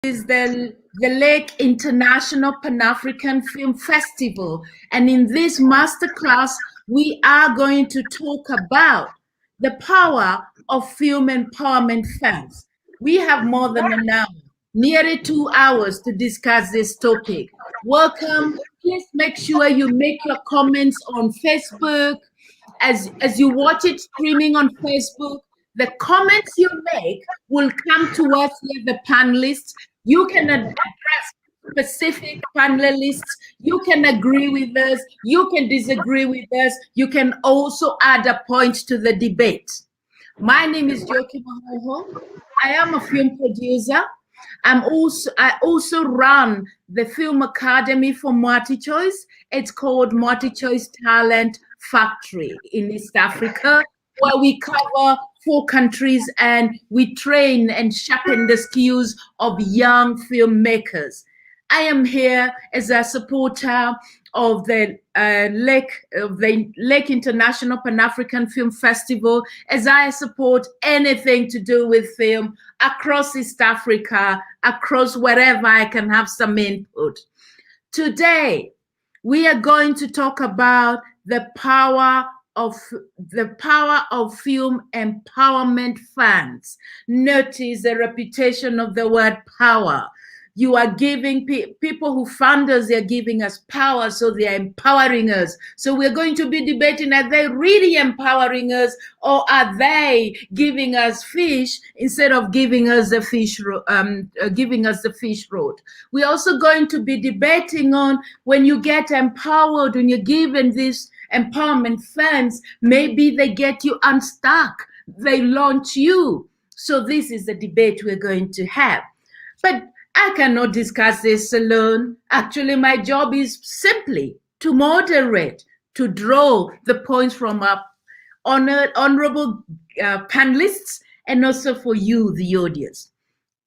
is the Lake International Pan-African Film Festival. And in this masterclass, we are going to talk about the power of film empowerment funds. We have more than an hour, nearly 2 hours to discuss this topic. Welcome. Please make sure you make your comments on Facebook. As you watch it streaming on Facebook, the comments you make will come to us here, the panelists. You can address specific panelists. You can agree with us. You can disagree with us. You can also add a point to the debate. My name is Njoki Muhoho. I am a film producer. I also run the Film Academy for Multichoice. It's called Multichoice Talent Factory in East Africa, where we cover 4 countries and we train and sharpen the skills of young filmmakers. I am here as a supporter of the Lake International Pan-African Film Festival, as I support anything to do with film across East Africa, across wherever I can have some input. Today, we are going to talk about the power of film empowerment funds. Notice the repetition of the word power. You are giving people who fund us, they're giving us power, so they are empowering us. So we're going to be debating, are they really empowering us, or are they giving us fish instead of giving us the fish rod? We're also going to be debating on when you get empowered, when you're given these empowerment funds, maybe they get you unstuck, they launch you. So this is the debate we're going to have. But I cannot discuss this alone. Actually, my job is simply to moderate, to draw the points from our honorable panelists, and also for you, the audience.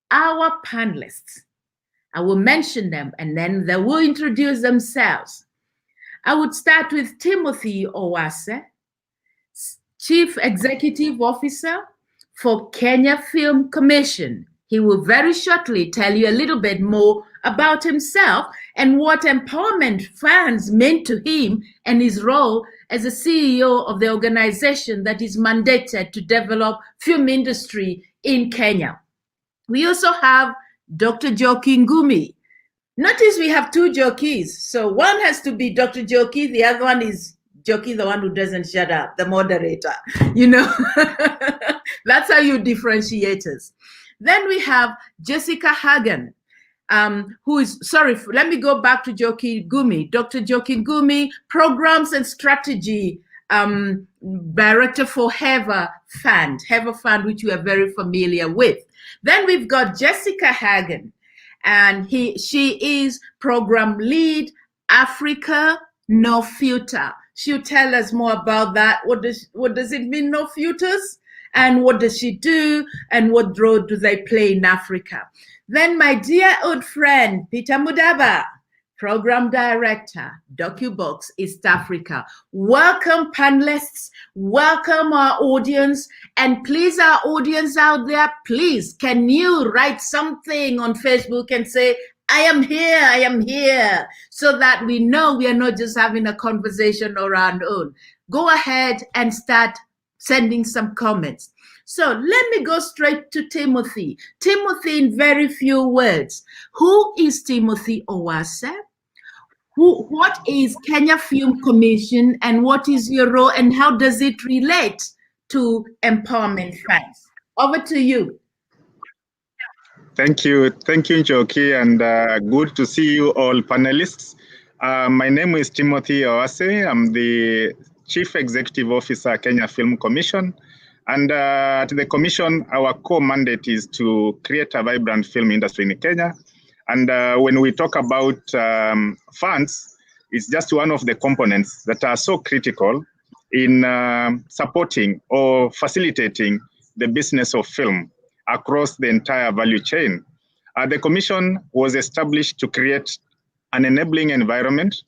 Our panelists, I will mention them and then they will introduce themselves. I would start with Timothy Owase, Chief Executive Officer for Kenya Film Commission. He will very shortly tell you a little bit more about himself and what empowerment funds meant to him and his role as the CEO of the organization that is mandated to develop film industry in Kenya. We also have Dr. Njoki Ngumi. Notice we have 2 Njokis. So one has to be Dr. Njoki, the other one is Njoki, the one who doesn't shut up, the moderator. You know, that's how you differentiate us. Then we have Jessica Hagan, who is, let me go back to Njoki Ngumi. Dr. Njoki Ngumi, Programs and Strategy Director for HEVA Fund, which we are very familiar with. Then we've got Jessica Hagan, and she is Program Lead, Africa, No Filter. She'll tell us more about that. What does it mean, no filters? And what does she do? And what role do they play in Africa? Then my dear old friend, Peter Mudaba, Program Director, Docubox, East Africa. Welcome, panelists. Welcome, our audience. And please, our audience out there, please, can you write something on Facebook and say, I am here, so that we know we are not just having a conversation around own. Go ahead and start sending some comments. So let me go straight to Timothy. Timothy, in very few words, who is Timothy Owase? What is Kenya Film Commission, and what is your role, and how does it relate to empowerment funds? Over to you. Thank you, Njoki, and good to see you all panelists. My name is Timothy Owase. I'm the Chief Executive Officer, Kenya Film Commission. And at the Commission, our core mandate is to create a vibrant film industry in Kenya. And when we talk about funds, it's just one of the components that are so critical in supporting or facilitating the business of film across the entire value chain. The Commission was established to create an enabling environment,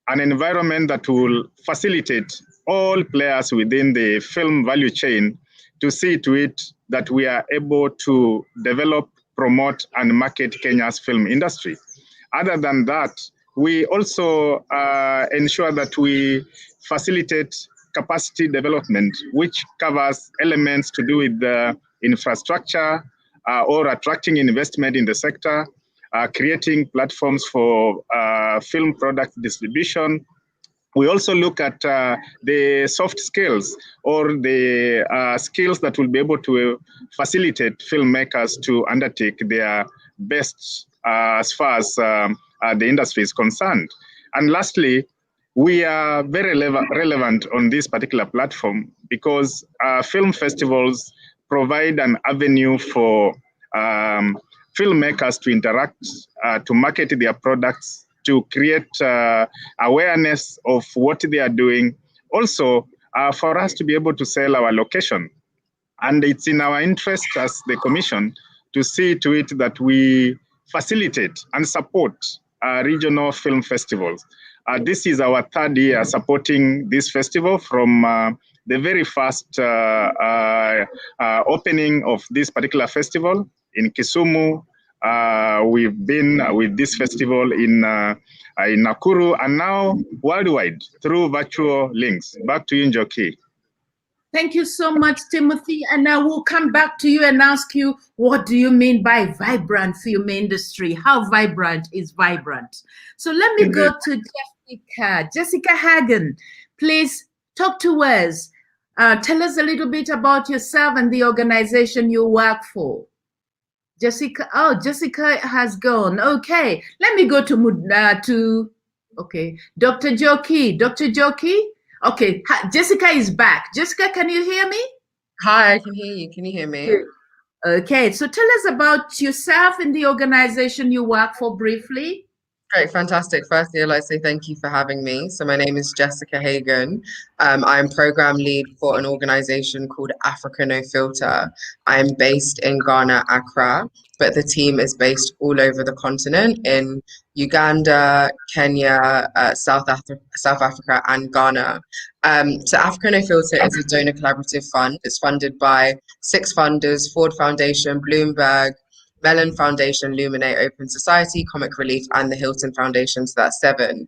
that will facilitate all players within the film value chain to see to it that we are able to develop promote and market Kenya's film industry. Other than that, we also ensure that we facilitate capacity development, which covers elements to do with the infrastructure or attracting investment in the sector, creating platforms for film product distribution. We also look at the soft skills or the skills that will be able to facilitate filmmakers to undertake their best as far as the industry is concerned. And lastly, we are very relevant on this particular platform because film festivals provide an avenue for filmmakers to interact, to market their products, to create awareness of what they are doing. Also, for us to be able to sell our location. And it's in our interest as the Commission to see to it that we facilitate and support regional film festivals. This is our third year supporting this festival from the very first opening of this particular festival in Kisumu. We've been with this festival in Nakuru and now worldwide through virtual links. Back to you, Njoki. Thank you so much, Timothy. And now we'll come back to you and ask you, what do you mean by vibrant film industry? How vibrant is vibrant? So let me go to Jessica. Jessica Hagan, please talk to us. Tell us a little bit about yourself and the organization you work for. Jessica, oh, Jessica has gone. Okay, let me go to Dr. Njoki. Dr. Njoki? Okay, Jessica is back. Jessica, can you hear me? Hi, I can hear you. Can you hear me? Okay, so tell us about yourself and the organization you work for briefly. Great, fantastic. Firstly, I'd like to say thank you for having me. So my name is Jessica Hagan. I'm program lead for an organization called Africa No Filter. I'm based in Ghana, Accra, but the team is based all over the continent in Uganda, Kenya, South Africa, and Ghana. So Africa No Filter is a donor collaborative fund. It's funded by 6 funders: Ford Foundation, Bloomberg, Mellon Foundation, Luminate, Open Society, Comic Relief, and the Hilton Foundation, so that's 7.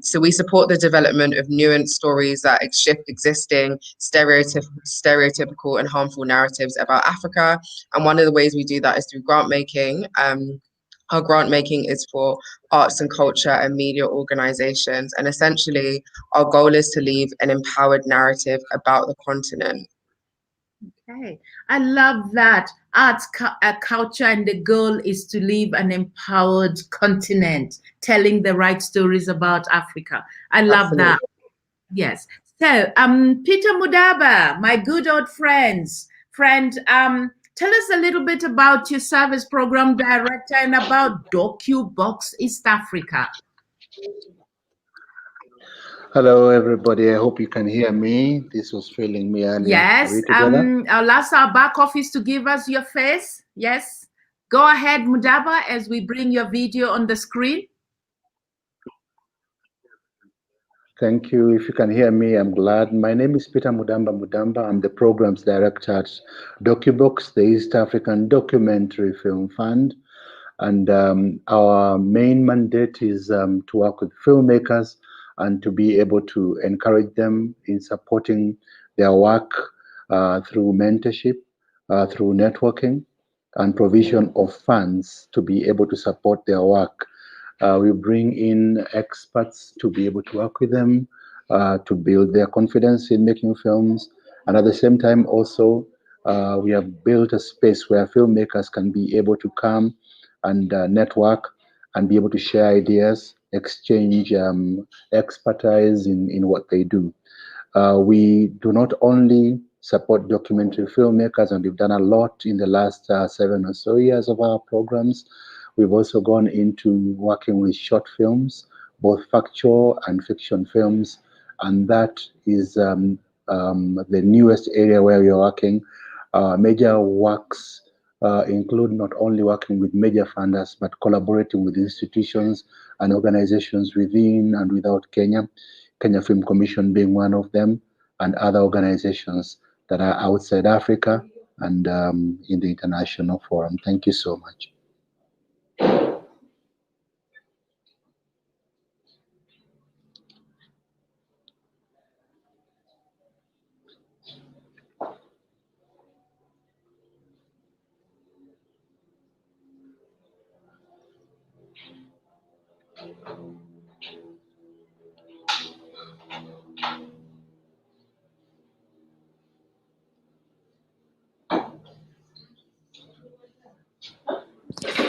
So we support the development of nuanced stories that shift existing stereotypical and harmful narratives about Africa. And one of the ways we do that is through grant making. Our grant making is for arts and culture and media organizations. And essentially, our goal is to leave an empowered narrative about the continent. Okay, I love that. Arts, culture, and the goal is to leave an empowered continent, telling the right stories about Africa. I love that. Yes. So, Peter Mudaba, my good old friend, tell us a little bit about your service program director and about Docubox East Africa. Hello, everybody. I hope you can hear me. This was failing me earlier. Yes. I'll ask our back office to give us your face. Yes. Go ahead, Mudaba, as we bring your video on the screen. Thank you. If you can hear me, I'm glad. My name is Peter Mudamba. I'm the programs director at Docubox, the East African Documentary Film Fund. And our main mandate is to work with filmmakers and to be able to encourage them in supporting their work through mentorship, through networking, and provision of funds to be able to support their work. We bring in experts to be able to work with them, to build their confidence in making films. And at the same time also, we have built a space where filmmakers can be able to come and network and be able to share ideas, exchange expertise in what they do. We do not only support documentary filmmakers, and we've done a lot in the last 7 or so years of our programs. We've also gone into working with short films, both factual and fiction films, and that is the newest area where we are working. Major works include not only working with major funders, but collaborating with institutions and organizations within and without Kenya, Kenya Film Commission being one of them, and other organizations that are outside Africa and in the international forum. Thank you so much.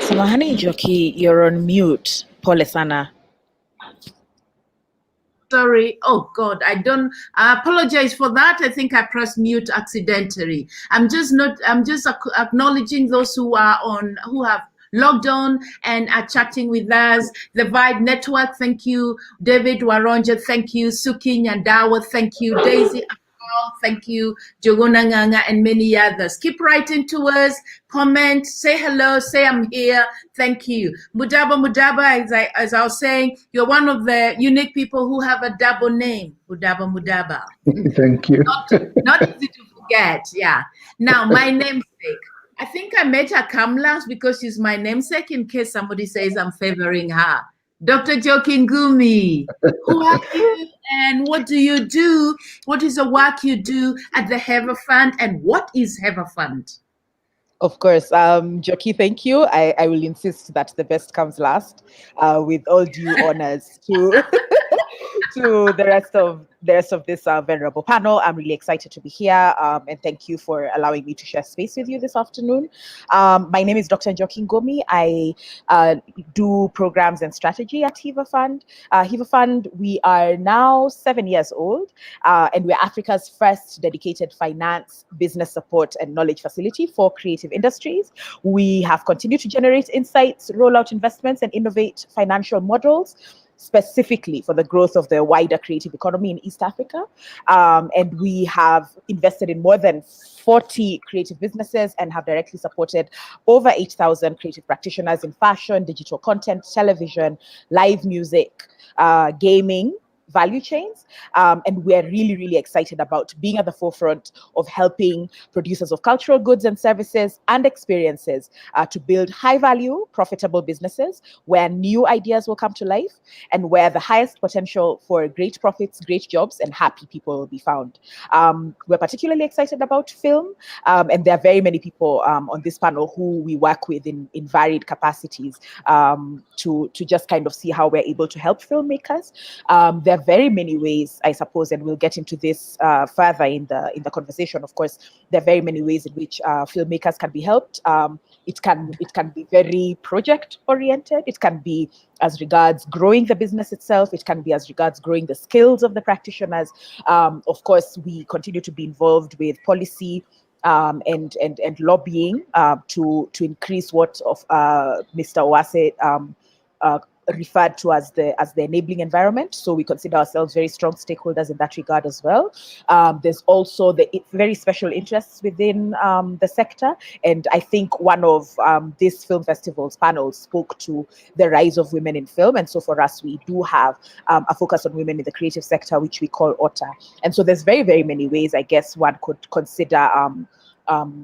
Samahani Njoki, you're on mute. Pole sana. Sorry. Oh God, I apologize for that. I think I pressed mute accidentally. I'm just acknowledging those who have logged on and are chatting with us. The Vibe Network, thank you. David Waronja, thank you. Suki Nyandawa, thank you. Daisy Akal, thank you. Jogona Nganga, and many others. Keep writing to us, comment, say hello, say I'm here. Thank you. Mudaba, as I was saying, you're one of the unique people who have a double name. Mudaba. Thank you. Not easy to forget, yeah. Now, my namesake. I think I met her Kamla because she's my namesake, in case somebody says I'm favoring her. Dr. Njoki Ngumi, who are you and what do you do? What is the work you do at the HEVA Fund, and what is HEVA Fund? Of course, Njoki, thank you. I will insist that the best comes last, with all due honors to to the rest of this venerable panel. I'm really excited to be here, and thank you for allowing me to share space with you this afternoon. My name is Dr. Njoki Ngumi. I do programs and strategy at HEVA Fund. HEVA Fund, we are now 7 years old, and we're Africa's first dedicated finance, business support, and knowledge facility for creative industries. We have continued to generate insights, roll out investments, and innovate financial models specifically for the growth of the wider creative economy in East Africa. And we have invested in more than 40 creative businesses and have directly supported over 8,000 creative practitioners in fashion, digital content, television, live music, gaming, value chains. And we're really, really excited about being at the forefront of helping producers of cultural goods and services and experiences to build high value, profitable businesses where new ideas will come to life and where the highest potential for great profits, great jobs, and happy people will be found. We're particularly excited about film, and there are very many people on this panel who we work with in varied capacities to just kind of see how we're able to help filmmakers. There are very many ways, I suppose, and we'll get into this further in the conversation. Of course, there are very many ways in which filmmakers can be helped. It can be very project oriented. It can be as regards growing the business itself. It can be as regards growing the skills of the practitioners. Of course, we continue to be involved with policy and lobbying to increase what of Mr. Owase referred to as the enabling environment. So we consider ourselves very strong stakeholders in that regard as well. There's also the very special interests within the sector. And I think one of this film festival's panels spoke to the rise of women in film. And so for us, we do have a focus on women in the creative sector, which we call OTA. And so there's very, very many ways, I guess, one could consider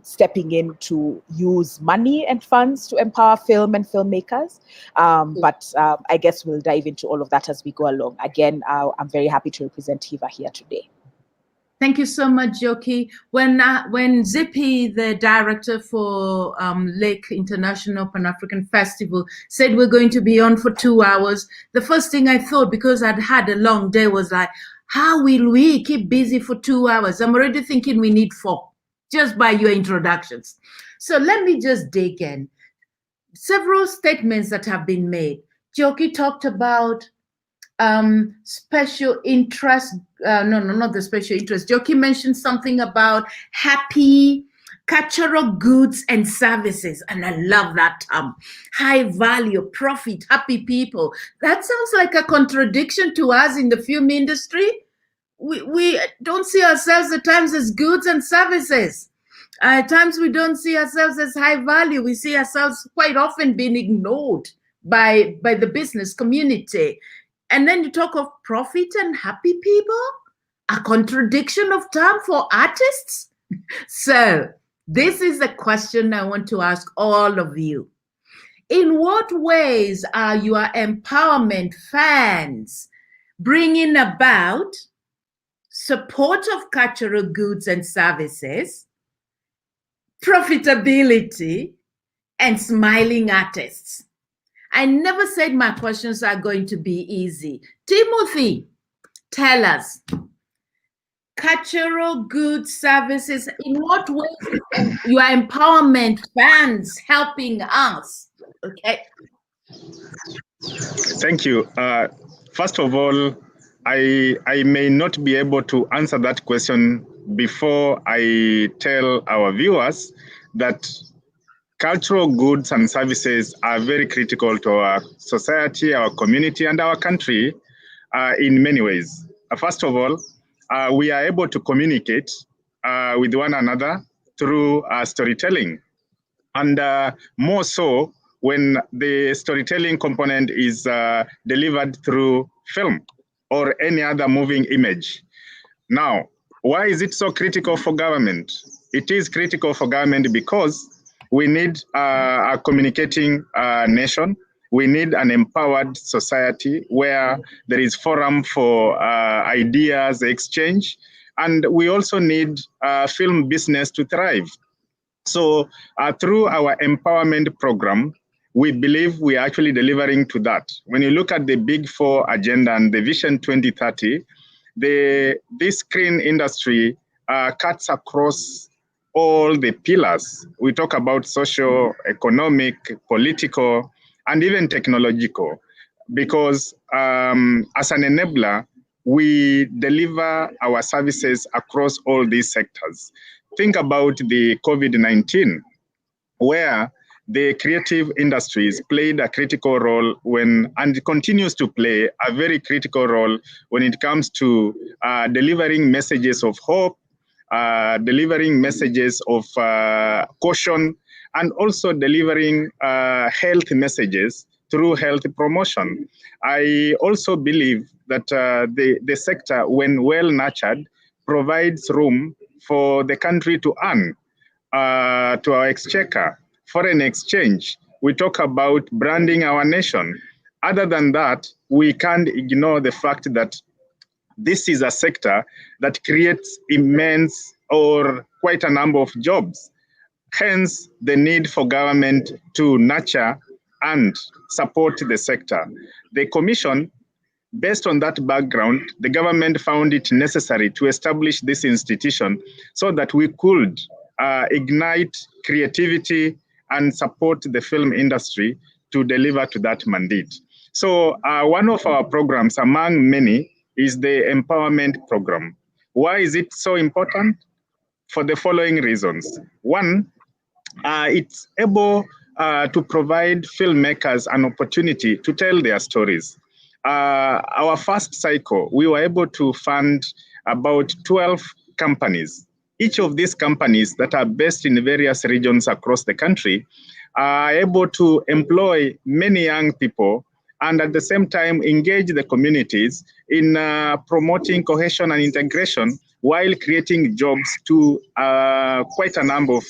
stepping in to use money and funds to empower film and filmmakers. But I guess we'll dive into all of that as we go along. Again, I'm very happy to represent HEVA here today. Thank you so much, Njoki. When Zippy, the director for Lake International Pan-African Festival, said we're going to be on for 2 hours, the first thing I thought, because I'd had a long day, was like, how will we keep busy for 2 hours? I'm already thinking we need 4. Just by your introductions. So let me just dig in. Several statements that have been made. Njoki talked about special interest. No, not the special interest. Njoki mentioned something about happy cultural goods and services. And I love that term. High value, profit, happy people. That sounds like a contradiction to us in the film industry. We don't see ourselves at times as goods and services. At times we don't see ourselves as high value. We see ourselves quite often being ignored by the business community. And then you talk of profit and happy people, a contradiction of term for artists. So This is a question I want to ask all of you. In what ways are your empowerment funds bringing about support of cultural goods and services, profitability, and smiling artists? I never said my questions are going to be easy. Timothy, tell us. Cultural goods, services, in what ways your empowerment funds helping us? Okay. Thank you. First of all, I may not be able to answer that question before I tell our viewers that cultural goods and services are very critical to our society, our community, and our country in many ways. First of all, we are able to communicate with one another through storytelling. And more so when the storytelling component is delivered through film or any other moving image. Now, why is it so critical for government? It is critical for government because we need a communicating nation. We need an empowered society where there is forum for ideas exchange. And we also need film business to thrive. So through our empowerment program, we believe we are actually delivering to that. When you look at the Big Four agenda and the Vision 2030, this screen industry cuts across all the pillars. We talk about social, economic, political, and even technological, because as an enabler, we deliver our services across all these sectors. Think about the COVID-19, where the creative industries played a critical role and continues to play a very critical role when it comes to delivering messages of hope, delivering messages of caution, and also delivering health messages through health promotion. I also believe that the sector, when well nurtured, provides room for the country to earn to our exchequer. Foreign exchange, we talk about branding our nation. Other than that, we can't ignore the fact that this is a sector that creates immense or quite a number of jobs. Hence, the need for government to nurture and support the sector. The commission, based on that background, the government found it necessary to establish this institution so that we could ignite creativity and support the film industry to deliver to that mandate. So one of our programs, among many, is the empowerment program. Why is it so important? For the following reasons. One, it's able to provide filmmakers an opportunity to tell their stories. Our first cycle, we were able to fund about 12 companies. Each of these companies that are based in various regions across the country are able to employ many young people and at the same time engage the communities in promoting cohesion and integration while creating jobs to quite a number of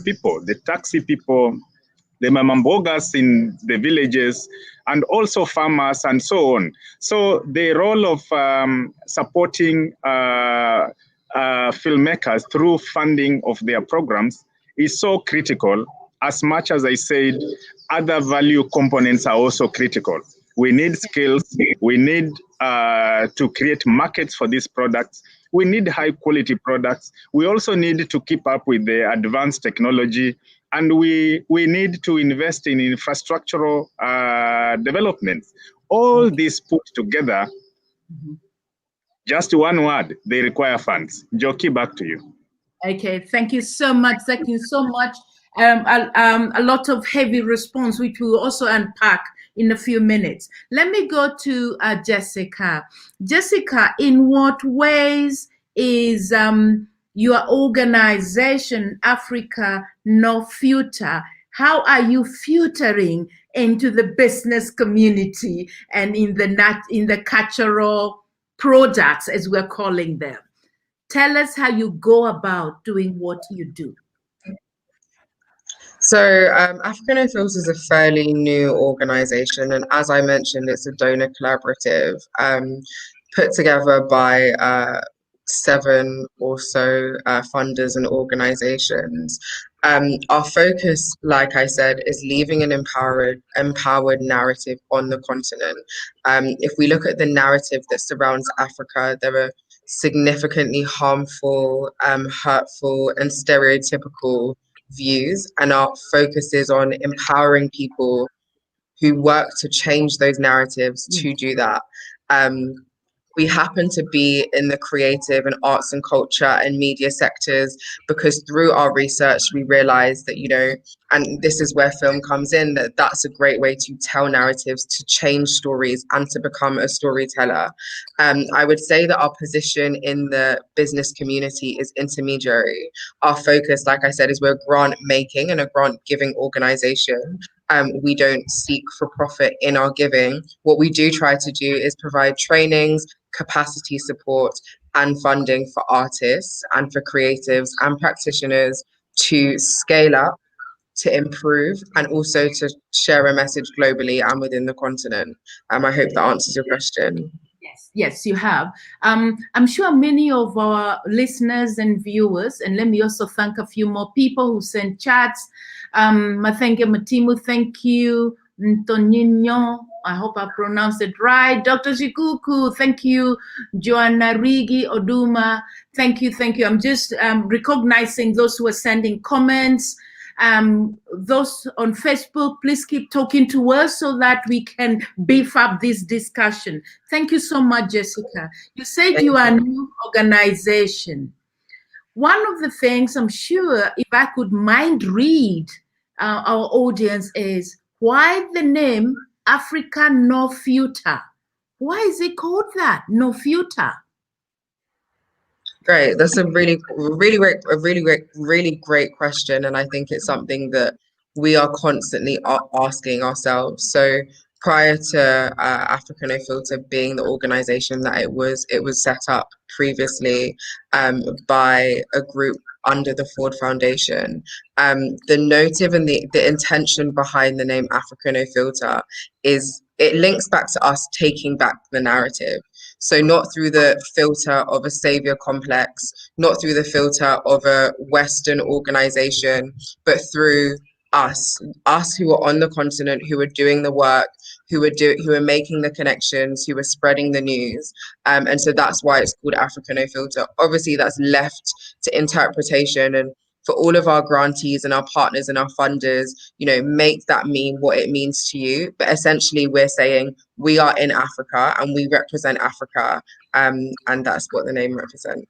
people, the taxi people, the mamambogas in the villages, and also farmers and so on. So the role of supporting filmmakers through funding of their programs is so critical. As much as I said, other value components are also critical. We need skills, we need to create markets for these products, we need high quality products, we also need to keep up with the advanced technology, and we need to invest in infrastructural developments. All this put together, just one word, they require funds. Njoki, back to you. Okay, thank you so much. Thank you so much. A lot of heavy response, which we'll also unpack in a few minutes. Let me go to Jessica. Jessica, in what ways is your organization, Africa No Future, how are you filtering into the business community and in the cultural products, as we're calling them? Tell us how you go about doing what you do. So Africa No Filter is a fairly new organization, and as I mentioned, it's a donor collaborative put together by 7 or so funders and organizations. Our focus, like I said, is leaving an empowered narrative on the continent. If we look at the narrative that surrounds Africa, there are significantly harmful, hurtful, and stereotypical views, and our focus is on empowering people who work to change those narratives to do that. We happen to be in the creative and arts and culture and media sectors because through our research, we realized that, you know, and this is where film comes in, that that's a great way to tell narratives, to change stories and to become a storyteller. I would say that our position in the business community is intermediary. Our focus, like I said, is we're a grant making and a grant giving organization. We don't seek for profit in our giving. What we do try to do is provide trainings, capacity support, and funding for artists and for creatives and practitioners to scale up, to improve, and also to share a message globally and within the continent. I hope that answers your question. Yes, you have. I'm sure many of our listeners and viewers, and let me also thank a few more people who sent chats. Mathenge Matimu, thank you. Ntoninyo, I hope I pronounced it right. Dr. Shikuku, thank you. Joanna Rigi Oduma, thank you. I'm just recognizing those who are sending comments. Those on Facebook, please keep talking to us so that we can beef up this discussion. Thank you so much, Jessica. You said you are a new organization. One of the things I'm sure, if I could mind read our audience, is why the name Africa No Filter? Why is it called that, No Filter? Great. That's a really great question. And I think it's something that we are constantly asking ourselves. So prior to Africa No Filter being the organization that it was set up previously by a group under the Ford Foundation. The motive and the intention behind the name Africa No Filter is it links back to us taking back the narrative. So not through the filter of a savior complex, not through the filter of a Western organization, but through us who are on the continent, who are doing the work, who are making the connections, who are spreading the news. And so that's why it's called Africa No Filter. Obviously, that's left to interpretation, and for all of our grantees and our partners and our funders, you know, make that mean what it means to you. But essentially, we're saying we are in Africa and we represent Africa, and that's what the name represents.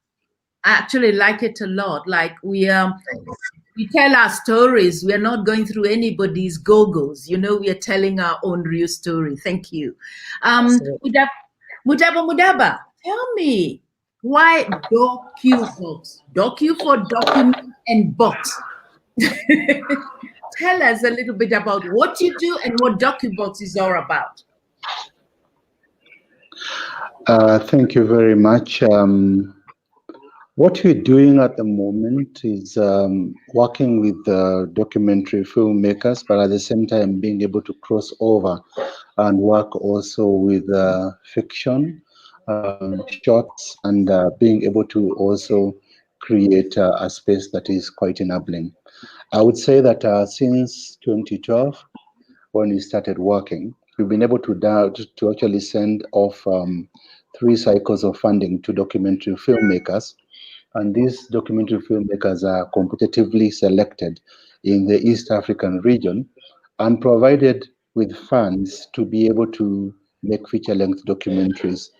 I actually like it a lot. Like we tell our stories. We are not going through anybody's goggles. You know, we are telling our own real story. Thank you. Mudaba, tell me, why Docubox? Docu for document and box. Tell us a little bit about what you do and what Docubox is all about. Thank you very much. What we're doing at the moment is working with documentary filmmakers, but at the same time being able to cross over and work also with fiction, shots, and being able to also create a space that is quite enabling. I would say that since 2012, when we started working, we've been able to actually send off 3 cycles of funding to documentary filmmakers. And these documentary filmmakers are competitively selected in the East African region and provided with funds to be able to make feature-length documentaries.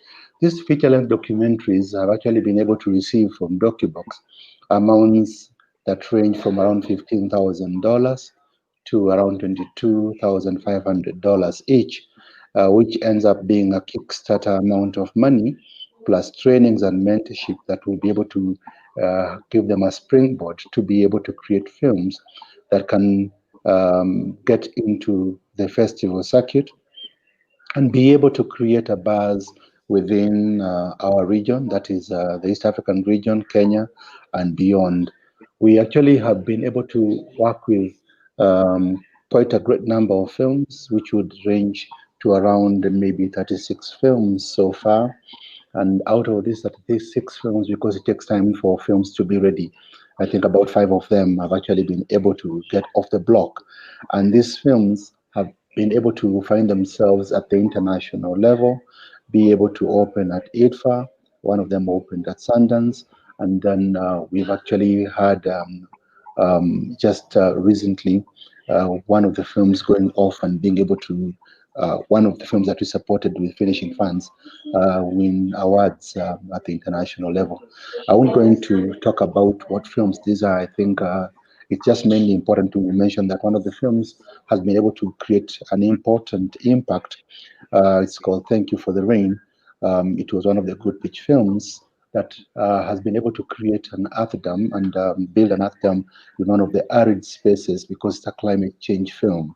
These feature-length documentaries have actually been able to receive from Docubox amounts that range from around $15,000 to around $22,500 each, which ends up being a Kickstarter amount of money, plus trainings and mentorship that will be able to give them a springboard to be able to create films that can get into the festival circuit and be able to create a buzz within our region, that is the East African region, Kenya, and beyond. We actually have been able to work with quite a great number of films, which would range to around maybe 36 films so far. And out of these 36 films, because it takes time for films to be ready, I think about 5 of them have actually been able to get off the block. And these films have been able to find themselves at the international level, be able to open at HEVA. One of them opened at Sundance. And then we've actually had just recently one of the films going off and being able to one of the films that we supported with finishing funds win awards at the international level. I won't go into talk about what films these are. I think it's just mainly important to mention that one of the films has been able to create an important impact. It's called Thank You for the Rain. It was one of the good pitch films that has been able to create an earth dam and build an earth dam in one of the arid spaces because it's a climate change film.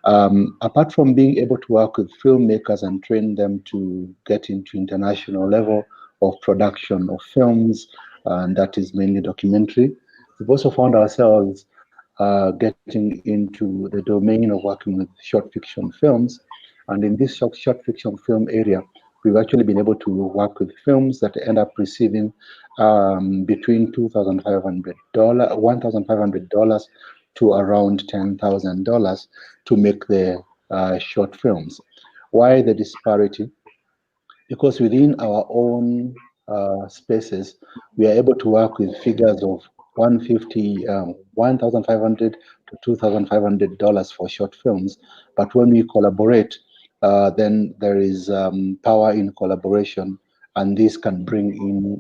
Apart from being able to work with filmmakers and train them to get into international level of production of films, and that is mainly documentary, we've also found ourselves getting into the domain of working with short fiction films. And in this short fiction film area, we've actually been able to work with films that end up receiving between $1,500 to around $10,000 to make the short films. Why the disparity? Because within our own spaces, we are able to work with figures of $1,500 to $2,500 for short films. But when we collaborate, then there is power in collaboration, and this can bring in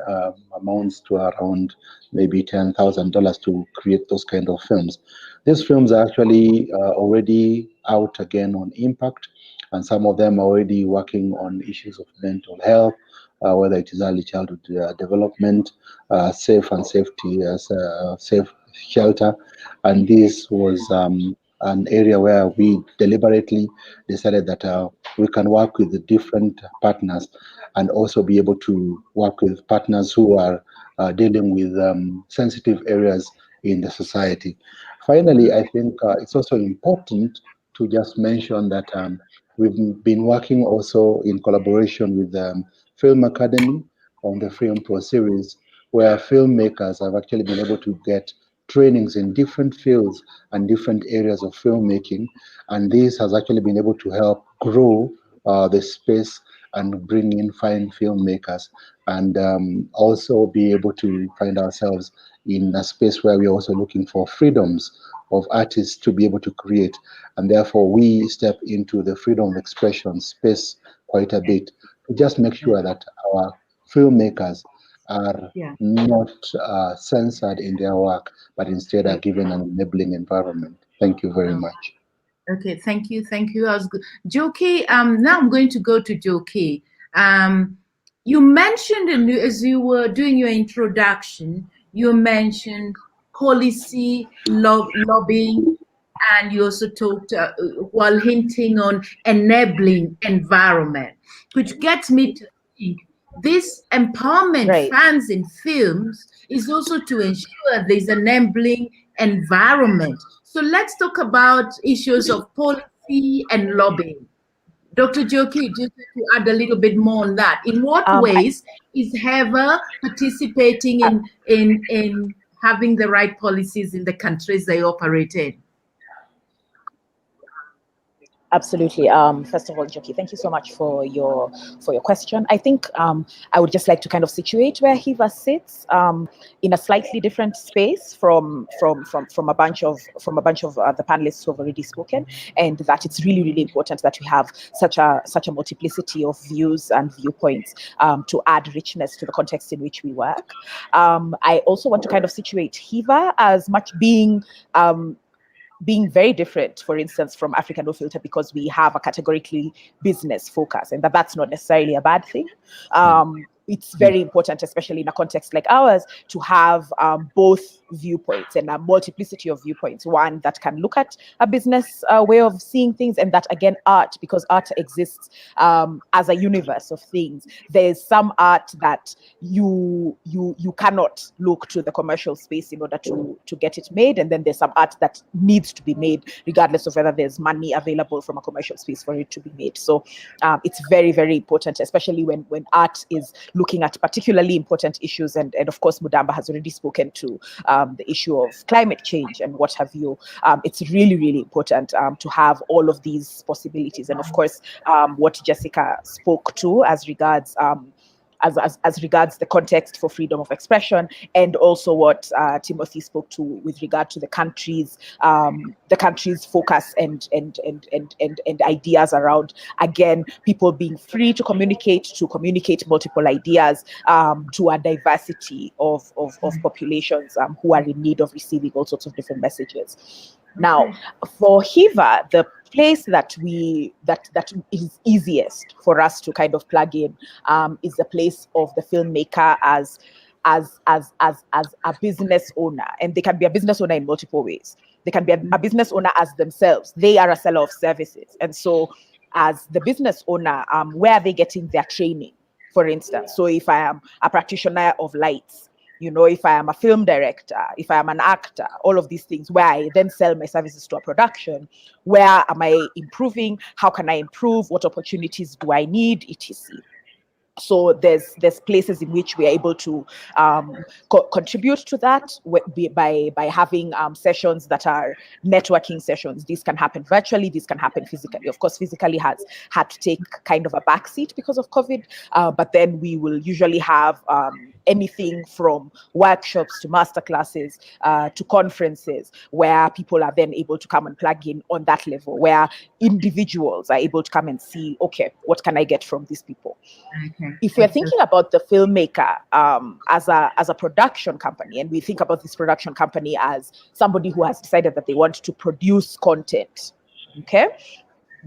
amounts to around maybe $10,000 to create those kind of films. These films are actually already out again on Impact, and some of them are already working on issues of mental health, whether it is early childhood development, safe and safety, safe shelter. And this was an area where we deliberately decided that we can work with the different partners and also be able to work with partners who are dealing with sensitive areas in the society. Finally, I think it's also important to just mention that we've been working also in collaboration with Film Academy on the Film Pro series, where filmmakers have actually been able to get trainings in different fields and different areas of filmmaking. And this has actually been able to help grow the space and bring in fine filmmakers, and also be able to find ourselves in a space where we're also looking for freedoms of artists to be able to create. And therefore we step into the freedom of expression space quite a bit to just make sure that our filmmakers are not censored in their work, but instead are given an enabling environment. Thank you very much. Okay, thank you. I was good. Njoki, now I'm going to go to Njoki. You mentioned, as you were doing your introduction, you mentioned policy lobbying, and you also talked while hinting on enabling environment, which gets me to think this empowerment funds in films is also to ensure there's an enabling environment. So let's talk about issues of policy and lobbying. Dr. Njoki, just to add a little bit more on that. In what ways is HEVA participating in having the right policies in the countries they operate in? Absolutely. First of all, Njoki, thank you so much for your question. I think I would just like to kind of situate where HEVA sits in a slightly different space from a bunch of the panelists who have already spoken, and that it's really, really important that we have such a multiplicity of views and viewpoints to add richness to the context in which we work. I also want to kind of situate HEVA as much being very different, for instance, from Africa No Filter, because we have a categorically business focus, and that's not necessarily a bad thing. it's very important, especially in a context like ours, to have both viewpoints and a multiplicity of viewpoints. One that can look at a business way of seeing things, and that, again, art, because art exists as a universe of things. There's some art that you cannot look to the commercial space in order to get it made, and then there's some art that needs to be made regardless of whether there's money available from a commercial space for it to be made. So it's very, very important, especially when art is looking at particularly important issues. And of course, Mudamba has already spoken to the issue of climate change and what have you. It's really, really important to have all of these possibilities. And of course, what Jessica spoke to as regards as regards the context for freedom of expression, and also what Timothy spoke to with regard to the country's focus and ideas around, again, people being free to communicate multiple ideas to a diversity of populations who are in need of receiving all sorts of different messages. Now, for HEVA, the place that is easiest for us to kind of plug in is the place of the filmmaker as a business owner. And they can be a business owner in multiple ways. They can be a business owner as themselves. They are a seller of services. And so as the business owner, where are they getting their training, for instance? So if I am a practitioner of lights, if I am a film director, if I am an actor, all of these things, where I then sell my services to a production, where am I improving? How can I improve? What opportunities do I need? etc. So there's places in which we are able to contribute to that by having sessions that are networking sessions. These can happen virtually, these can happen physically. Of course, physically has had to take kind of a backseat because of COVID, but then we will usually have anything from workshops to masterclasses to conferences, where people are then able to come and plug in on that level, where individuals are able to come and see, okay, what can I get from these people? Okay. If we're thinking about the filmmaker as a production company, and we think about this production company as somebody who has decided that they want to produce content, okay?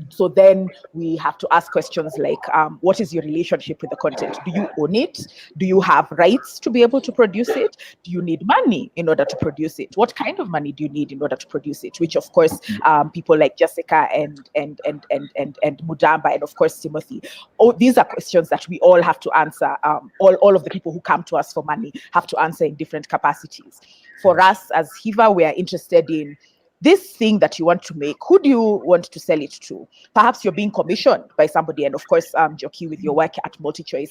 So then we have to ask questions like, what is your relationship with the content? Do you own it? Do you have rights to be able to produce it? Do you need money in order to produce it? What kind of money do you need in order to produce it? Which, of course, people like Jessica and Mudamba, and of course Timothy. These are questions that we all have to answer. All of the people who come to us for money have to answer in different capacities. For us as HEVA, we are interested in this thing that you want to make. Who do you want to sell it to? Perhaps you're being commissioned by somebody. And of course, Njoki, with your work at Multichoice,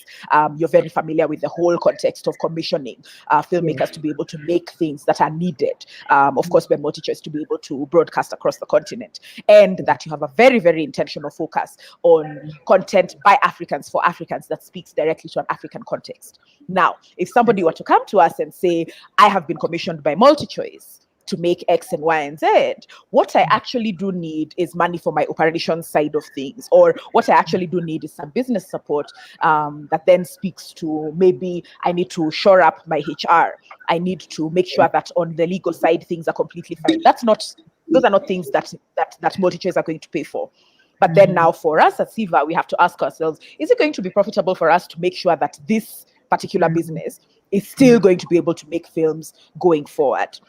you're very familiar with the whole context of commissioning filmmakers to be able to make things that are needed. Of course, by Multichoice to be able to broadcast across the continent. And that you have a very, very intentional focus on content by Africans for Africans that speaks directly to an African context. Now, if somebody were to come to us and say, I have been commissioned by Multichoice to make X and Y and Z, what I actually do need is money for my operations side of things, or what I actually do need is some business support that then speaks to, maybe I need to shore up my HR. I need to make sure that on the legal side things are completely fine. Those are not things that Multichoice are going to pay for. But then now for us at HEVA, we have to ask ourselves, is it going to be profitable for us to make sure that this particular business is still going to be able to make films going forward?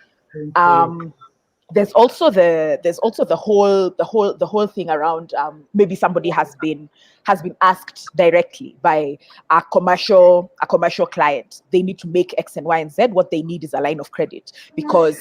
There's also the whole thing around maybe somebody has been asked directly by a commercial client. They need to make X and Y and Z. What they need is a line of credit, because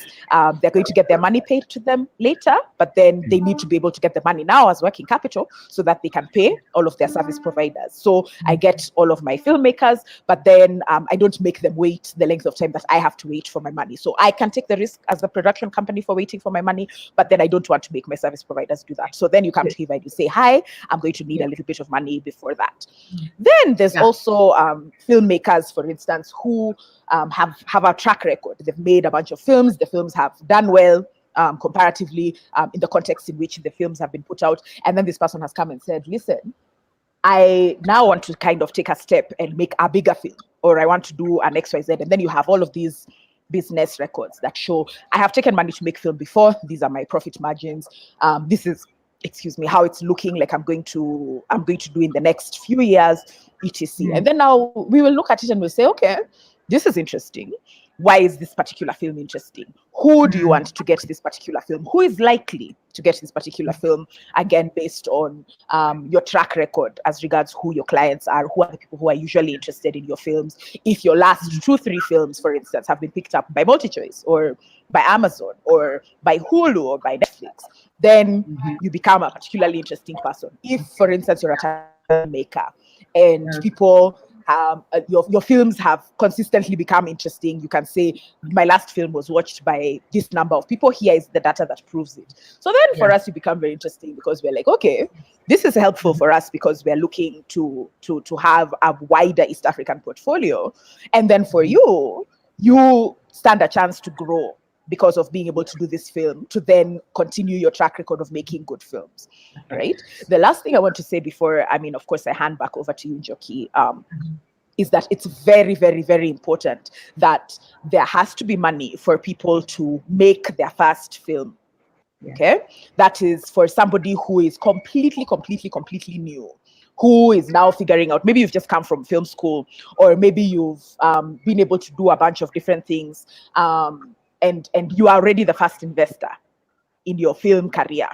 they're going to get their money paid to them later, but then they need to be able to get the money now as working capital so that they can pay all of their service providers. So I get all of my filmmakers, but then I don't make them wait the length of time that I have to wait for my money. So I can take the risk as the production company for waiting for my money, but then I don't want to make my service providers do that. So then you come to HEVA and you say, hi, I'm going to need a little bit of money before that. Then there's also filmmakers, for instance, who have a track record. They've made a bunch of films. The films have done well comparatively in the context in which the films have been put out. And then this person has come and said, listen, I now want to kind of take a step and make a bigger film, or I want to do an XYZ. And then you have all of these business records that show I have taken money to make film before. These are my profit margins. This is excuse me, how it's looking like I'm going to do in the next few years, etc. And then now we will look at it and we'll say, okay, this is interesting. Why is this particular film interesting? Who do you want to get this particular film? Who is likely to get this particular film? Again, based on your track record as regards who your clients are, who are the people who are usually interested in your films. If your last 2-3 films, for instance, have been picked up by Multichoice or by Amazon or by Hulu or by Netflix, then you become a particularly interesting person. If, for instance, you're a filmmaker and people your films have consistently become interesting, you can say my last film was watched by this number of people. Here is the data that proves it. So then for us, you become very interesting because we're like, okay, this is helpful for us because we're looking to have a wider East African portfolio. And then for you stand a chance to grow because of being able to do this film, to then continue your track record of making good films, right? The last thing I want to say before, of course, I hand back over to you, Njoki, is that it's very, very, very important that there has to be money for people to make their first film, okay? That is for somebody who is completely new, who is now figuring out, maybe you've just come from film school, or maybe you've been able to do a bunch of different things, and you are already the first investor in your film career.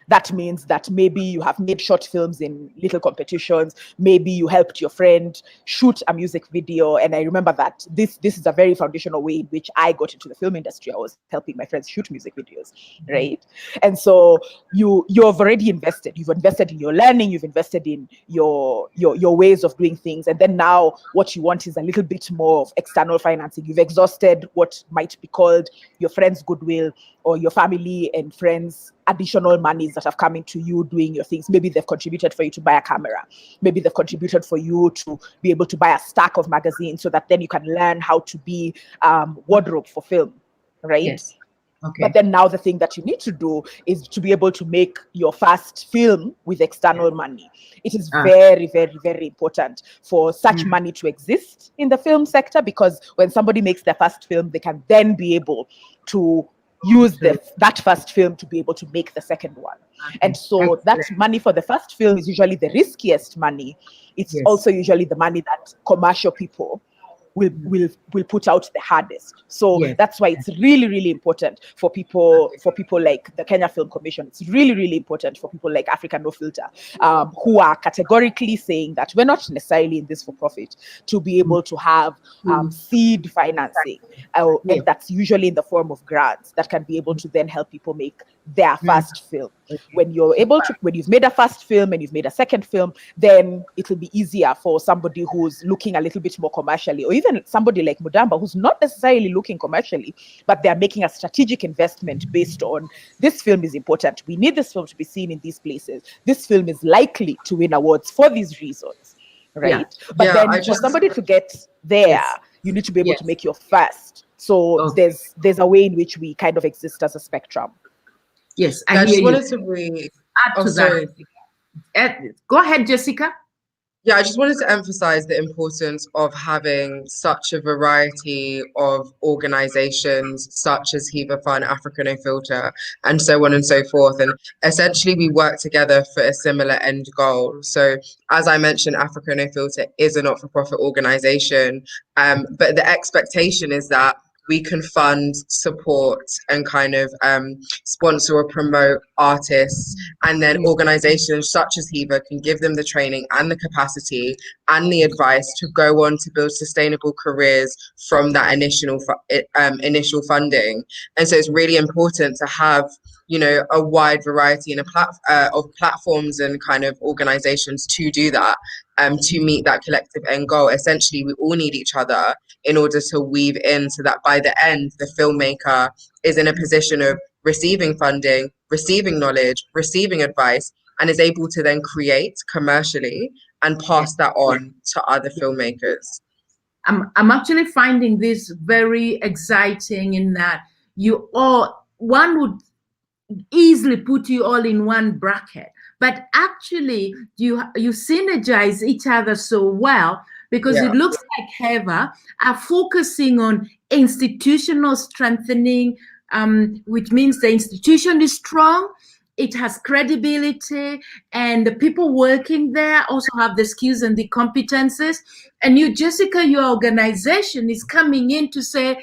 That means that maybe you have made short films in little competitions. Maybe you helped your friend shoot a music video. And I remember that this is a very foundational way in which I got into the film industry. I was helping my friends shoot music videos, right? And so you've already invested. You've invested in your learning. You've invested in your ways of doing things. And then now what you want is a little bit more of external financing. You've exhausted what might be called your friends' goodwill or your family and friends' additional monies that have come into you doing your things. Maybe they've contributed for you to buy a camera. Maybe they've contributed for you to be able to buy a stack of magazines so that then you can learn how to be wardrobe for film, right? Yes. Okay. But then now the thing that you need to do is to be able to make your first film with external money. It is very, very, very important for such money to exist in the film sector, because when somebody makes their first film, they can then be able to use that first film to be able to make the second one. And so that money for the first film is usually the riskiest money. It's also usually the money that commercial people will put out the hardest. So that's why it's really, really important for people like the Kenya Film Commission. It's really, really important for people like Africa No Filter, who are categorically saying that we're not necessarily in this for profit, to be able to have seed financing, and that's usually in the form of grants that can be able to then help people make their first film. When you've made a first film and you've made a second film, then it'll be easier for somebody who's looking a little bit more commercially, or even somebody like Mudamba, who's not necessarily looking commercially, but they're making a strategic investment based on this film is important. We need this film to be seen in these places. This film is likely to win awards for these reasons, right? But then for somebody to get there, you need to be able to make your first. So there's a way in which we kind of exist as a spectrum. Yes, I just wanted to add to that. Go ahead, Jessica. Yeah, I just wanted to emphasize the importance of having such a variety of organizations such as HEVA Fund, Africa No Filter, and so on and so forth. And essentially we work together for a similar end goal. So as I mentioned, Africa No Filter is a not-for-profit organization, but the expectation is that we can fund, support, and kind of sponsor or promote artists, and then organizations such as HEVA can give them the training and the capacity and the advice to go on to build sustainable careers from that initial funding. And so it's really important to have, you know, a wide variety and of platforms and kind of organizations to do that, to meet that collective end goal. Essentially, we all need each other in order to weave in so that by the end, the filmmaker is in a position of receiving funding, receiving knowledge, receiving advice, and is able to then create commercially and pass that on to other filmmakers. I'm actually finding this very exciting in that one would easily put you all in one bracket, but actually you synergize each other so well, because it looks like HEVA are focusing on institutional strengthening, which means the institution is strong, it has credibility, and the people working there also have the skills and the competences. And you, Jessica, your organization is coming in to say,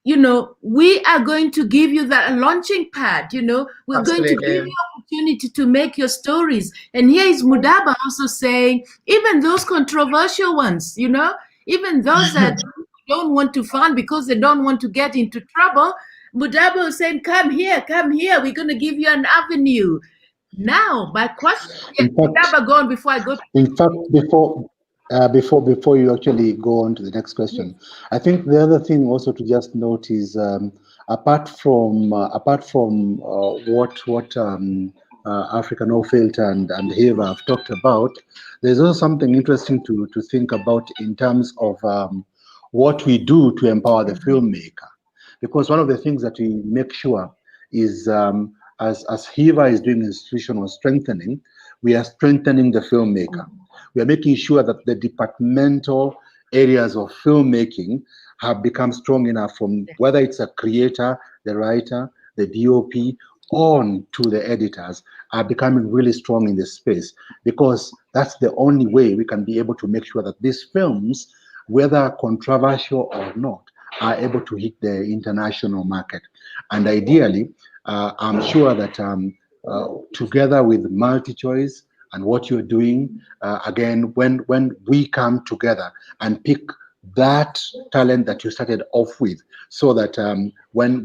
you know, we are going to give you that launching pad, you know, we're Absolutely. going to give you opportunity to make your stories. And here is Mudaba also saying, even those controversial ones, you know, even those that don't want to fund because they don't want to get into trouble, Mudaba is saying, come here, we're going to give you an avenue. Now, my question, Mudaba, go on before I go. In fact, before you actually go on to the next question, yes. I think the other thing also to just note is apart from what Africa No Filter and HEVA have talked about, there's also something interesting to think about in terms of what we do to empower the filmmaker. Because one of the things that we make sure is as HEVA is doing institutional strengthening, we are strengthening the filmmaker. We are making sure that the departmental areas of filmmaking have become strong enough, from whether it's a creator, the writer, the DOP, on to the editors, are becoming really strong in this space, because that's the only way we can be able to make sure that these films, whether controversial or not, are able to hit the international market. And ideally, I'm sure that together with Multichoice and what you're doing, again, when we come together and pick that talent that you started off with, so that when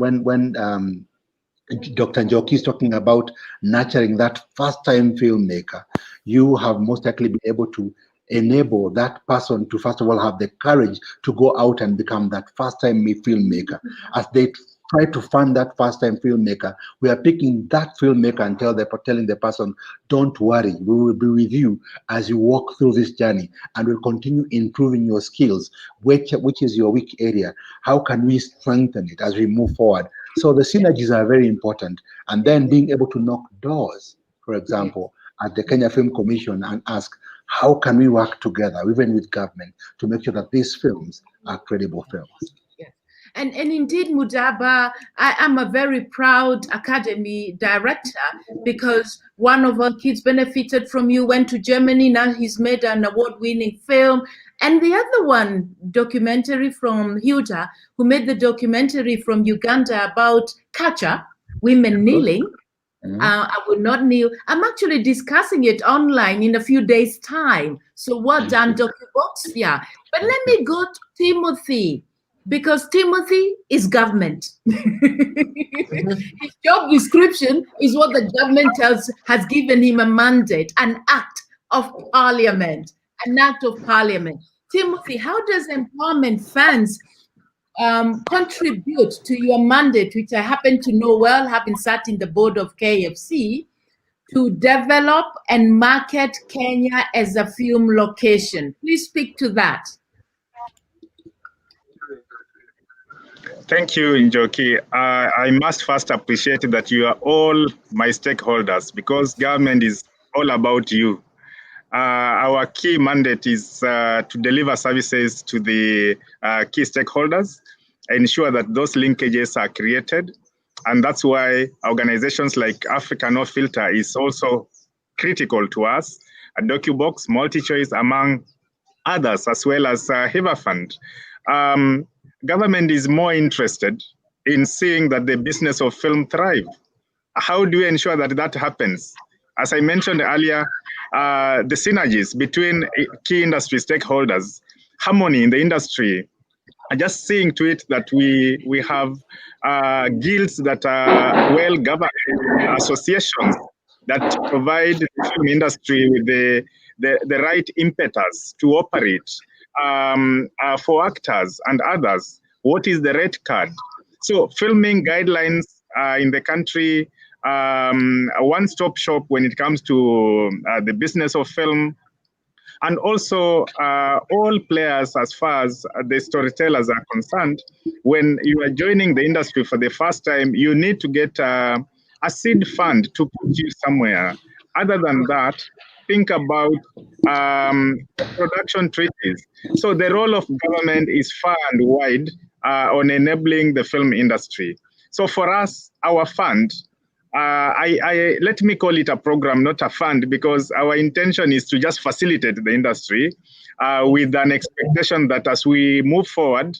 Dr. Njoki is talking about nurturing that first-time filmmaker, you have most likely been able to enable that person to, first of all, have the courage to go out and become that first-time filmmaker. As they try to fund that first-time filmmaker, we are picking that filmmaker and telling the person, don't worry, we will be with you as you walk through this journey, and we'll continue improving your skills. Which is your weak area? How can we strengthen it as we move forward? So the synergies are very important. And then being able to knock doors, for example, at the Kenya Film Commission, and ask, how can we work together, even with government, to make sure that these films are credible films? And indeed, Mudaba, I am a very proud academy director, because one of our kids benefited from you, went to Germany, now he's made an award-winning film. And the other one, documentary from Hilda, who made the documentary from Uganda about Kacha, women kneeling. I will not kneel. I'm actually discussing it online in a few days' time. So well done, Docubox. Yeah. But let me go to Timothy, because Timothy is government. His job description is what the government has given him a mandate, an act of parliament, an act of parliament. Timothy, how does empowerment funds contribute to your mandate, which I happen to know well, having sat in the board of KFC, to develop and market Kenya as a film location? Please speak to that. Thank you, Njoki. I must first appreciate that you are all my stakeholders, because government is all about you. Our key mandate is to deliver services to the key stakeholders, ensure that those linkages are created. And that's why organizations like Africa No Filter is also critical to us, Docubox, Multichoice, among others, as well as HEVA Fund. Government is more interested in seeing that the business of film thrive. How do we ensure that that happens? As I mentioned earlier, the synergies between key industry stakeholders, harmony in the industry, just seeing to it that we have guilds that are well-governed, associations that provide the film industry with the right impetus to operate. For actors and others, what is the red card? So filming guidelines in the country, a one-stop shop when it comes to the business of film, and also all players as far as the storytellers are concerned. When you are joining the industry for the first time, you need to get a seed fund to put you somewhere. Other than that, think about production treaties. So the role of government is far and wide on enabling the film industry. So for us, our fund let me call it a program, not a fund, because our intention is to just facilitate the industry with an expectation that as we move forward,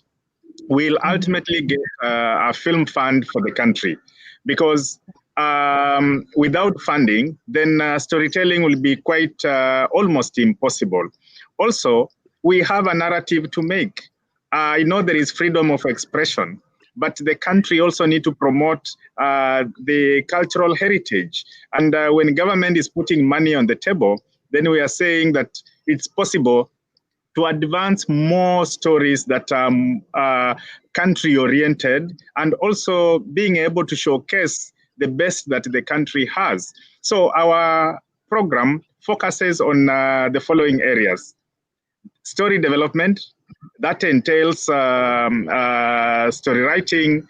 we'll ultimately get a film fund for the country. Because without funding, then storytelling will be quite almost impossible. Also, we have a narrative to make. I know there is freedom of expression, but the country also need to promote the cultural heritage. And when government is putting money on the table, then we are saying that it's possible to advance more stories that are country-oriented, and also being able to showcase the best that the country has. So our program focuses on the following areas. Story development, that entails story writing,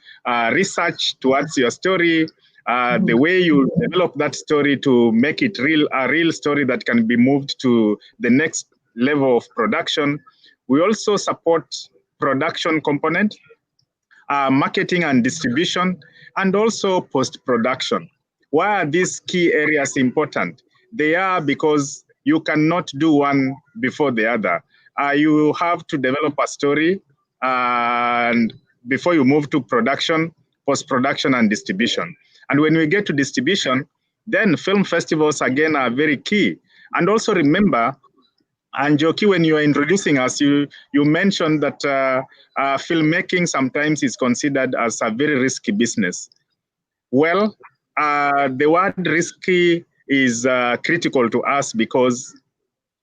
research towards your story, the way you develop that story to make it a real story that can be moved to the next level of production. We also support production component, marketing and distribution, and also post-production. Why are these key areas important? They are because you cannot do one before the other. You have to develop a story and before you move to production, post-production, and distribution. And when we get to distribution, then film festivals again are very key. And also remember, and Njoki, when you are introducing us, you mentioned that filmmaking sometimes is considered as a very risky business. Well, the word risky is critical to us because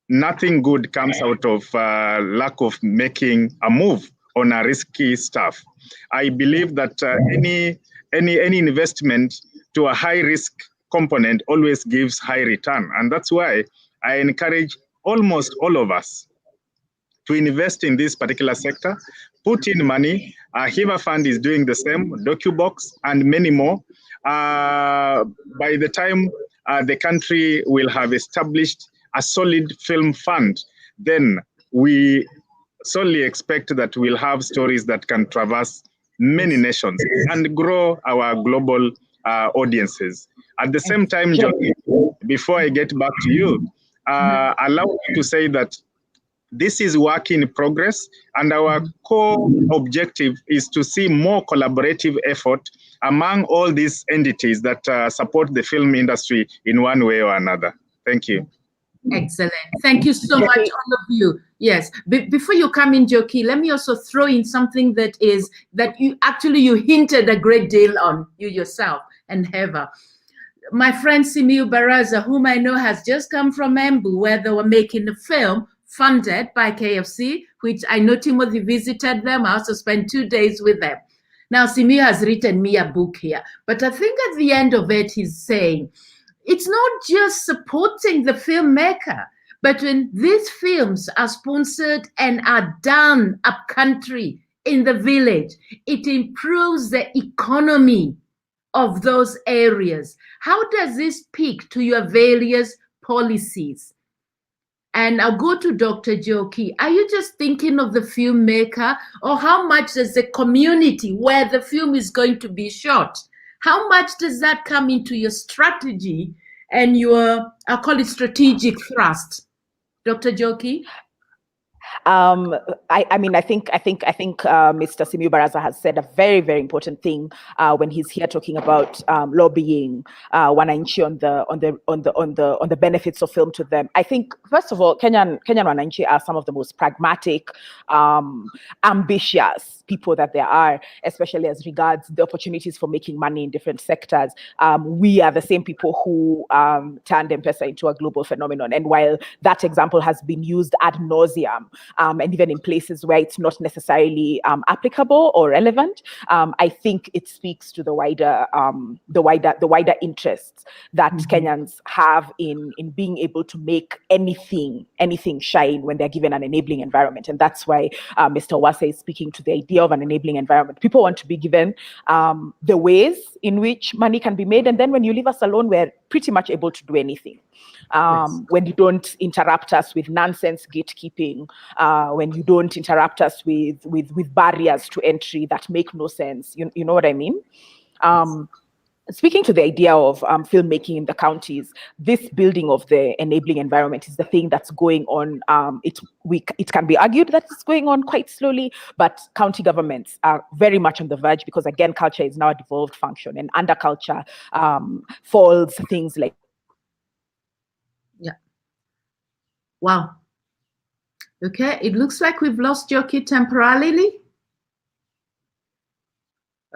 nothing good comes out of lack of making a move on a risky stuff. I believe that any investment to a high risk component always gives high return, and that's why I encourage almost all of us to invest in this particular sector, put in money. HEVA Fund is doing the same, Docubox, and many more. By the time the country will have established a solid film fund, then we solely expect that we'll have stories that can traverse many nations and grow our global audiences. At the same time, Njoki, before I get back to you, allow me to say that this is work in progress, and our core objective is to see more collaborative effort among all these entities that support the film industry in one way or another. Thank you. Excellent. Thank you so much, all of you. Yes. Before you come in, Njoki, let me also throw in something that you hinted a great deal on, you yourself and HEVA. My friend Simiu Baraza, whom I know has just come from Embu, where they were making a film funded by KFC, which I know Timothy visited them. I also spent 2 days with them. Now, Simiu has written me a book here, but I think at the end of it, he's saying, it's not just supporting the filmmaker, but when these films are sponsored and are done up country in the village, it improves the economy of those areas. How does this speak to your various policies? And I'll go to Dr. Njoki. Are you just thinking of the filmmaker, or how much does the community where the film is going to be shot, how much does that come into your strategy and your, I'll call it strategic thrust? Dr. Njoki? I think Mr. Simiu Baraza has said a very, very important thing when he's here talking about lobbying wananchi on the benefits of film to them. I think first of all, Kenyan wananchi are some of the most pragmatic, ambitious people that there are, especially as regards the opportunities for making money in different sectors. We are the same people who turned M-Pesa into a global phenomenon, and while that example has been used ad nauseum, and even in places where it's not necessarily applicable or relevant, I think it speaks to the wider interests that Kenyans have in being able to make anything shine when they're given an enabling environment. And that's why Mr. Owase is speaking to the idea of an enabling environment. People want to be given the ways in which money can be made, and then when you leave us alone, we're pretty much able to do anything. When you don't interrupt us with nonsense gatekeeping, when you don't interrupt us with barriers to entry that make no sense, you know what I mean? speaking to the idea of filmmaking in the counties, this building of the enabling environment is the thing that's going on. It can be argued that it's going on quite slowly, but county governments are very much on the verge because, again, culture is now a devolved function, and under culture falls things like. Yeah. Wow. Okay, it looks like we've lost Njoki temporarily.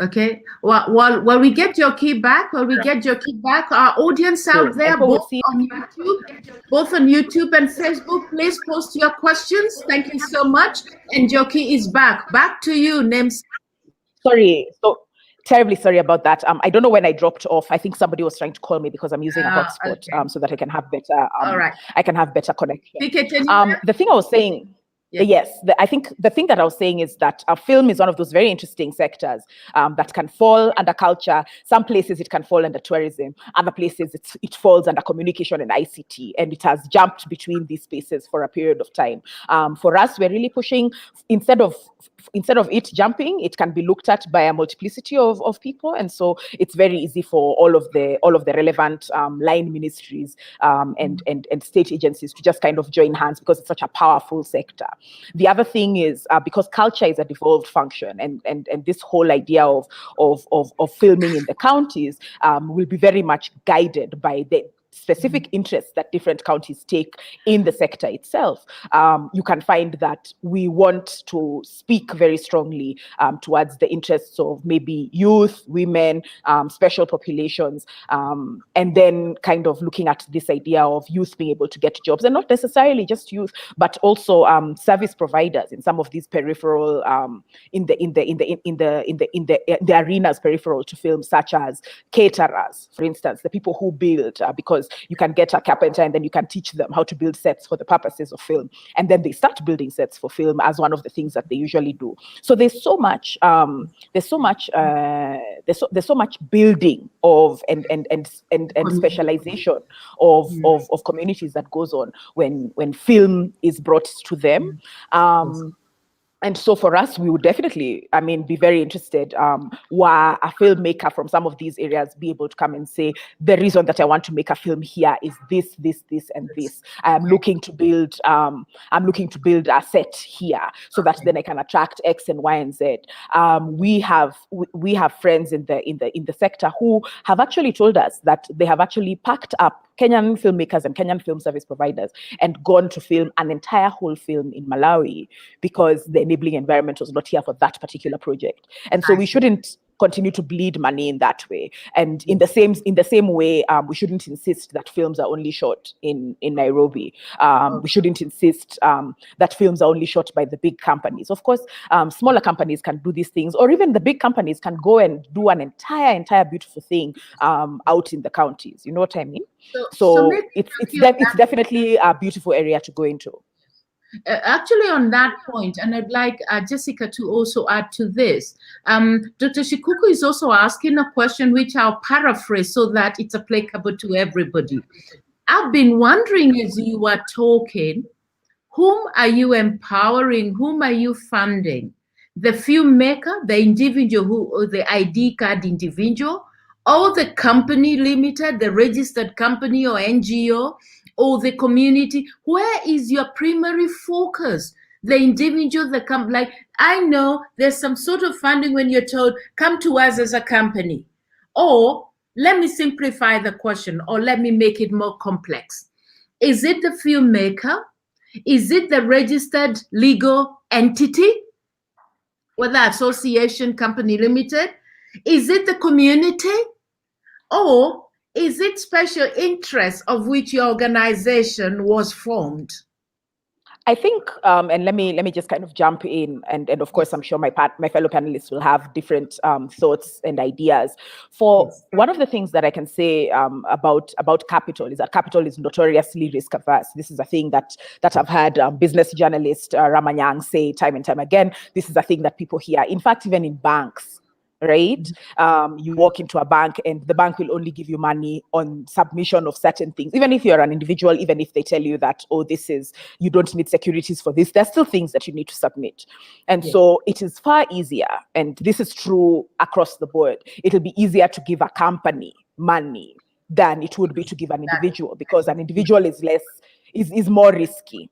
Okay, while we get Njoki back, our audience out there, both on YouTube and Facebook, please post your questions. Thank you so much. And Njoki is back. Back to you, Names. Sorry, so terribly sorry about that. I don't know when I dropped off. I think somebody was trying to call me because I'm using a hotspot, okay, so that I can have better. All right. I can have better connection. The thing I was saying. Yes, I think the thing that I was saying is that film is one of those very interesting sectors that can fall under culture. Some places it can fall under tourism. Other places it falls under communication and ICT, and it has jumped between these spaces for a period of time. For us, we're really pushing, instead of it jumping, it can be looked at by a multiplicity of people, and so it's very easy for all of the relevant line ministries and state agencies to just kind of join hands because it's such a powerful sector. The other thing is because culture is a devolved function, and this whole idea of filming in the counties will be very much guided by the specific interests that different counties take in the sector itself. You can find that we want to speak very strongly towards the interests of maybe youth, women, special populations, and then kind of looking at this idea of youth being able to get jobs, and not necessarily just youth, but also service providers in some of these peripheral in the arenas peripheral to film, such as caterers, for instance, the people who build, because you can get a carpenter and then you can teach them how to build sets for the purposes of film, and then they start building sets for film as one of the things that they usually do. So there's so much building of and specialization of communities that goes on when film is brought to them. And so for us, we would definitely, be very interested were a filmmaker from some of these areas be able to come and say, the reason that I want to make a film here is this, and this. I'm looking to build a set here so that then I can attract X and Y and Z. We have friends in the sector who have actually told us that they have actually packed up Kenyan filmmakers and Kenyan film service providers and gone to film an entire whole film in Malawi because the enabling environment was not here for that particular project. And so we shouldn't continue to bleed money in that way. And in the same way, we shouldn't insist that films are only shot in Nairobi. We shouldn't insist that films are only shot by the big companies. Of course, smaller companies can do these things, or even the big companies can go and do an entire beautiful thing out in the counties. You know what I mean? So it's definitely a beautiful area to go into. Actually, on that point, and I'd like Jessica to also add to this. Dr. Shikuku is also asking a question which I'll paraphrase so that it's applicable to everybody. I've been wondering as you were talking, whom are you empowering? Whom are you funding? The filmmaker, the individual or the ID card individual, or the company limited, the registered company or NGO, or the community? Where is your primary focus? The individual, the company. Like, I know there's some sort of funding when you're told, come to us as a company. Or let me simplify the question, or let me make it more complex. Is it the filmmaker? Is it the registered legal entity? Whether association, company limited? Is it the community? Or is it special interest of which your organization was formed? I think, and let me just kind of jump in, and of course, I'm sure my fellow panelists will have different thoughts and ideas. For one of the things that I can say about capital is that capital is notoriously risk averse. This is a thing that I've had business journalist Ramanyang say time and time again. This is a thing that people hear. In fact, even in banks, right? You walk into a bank and the bank will only give you money on submission of certain things. Even if you're an individual, even if they tell you that, oh, you don't need securities for this, there's still things that you need to submit. And so it is far easier, and this is true across the board. It'll be easier to give a company money than it would be to give an individual, because an individual is more risky.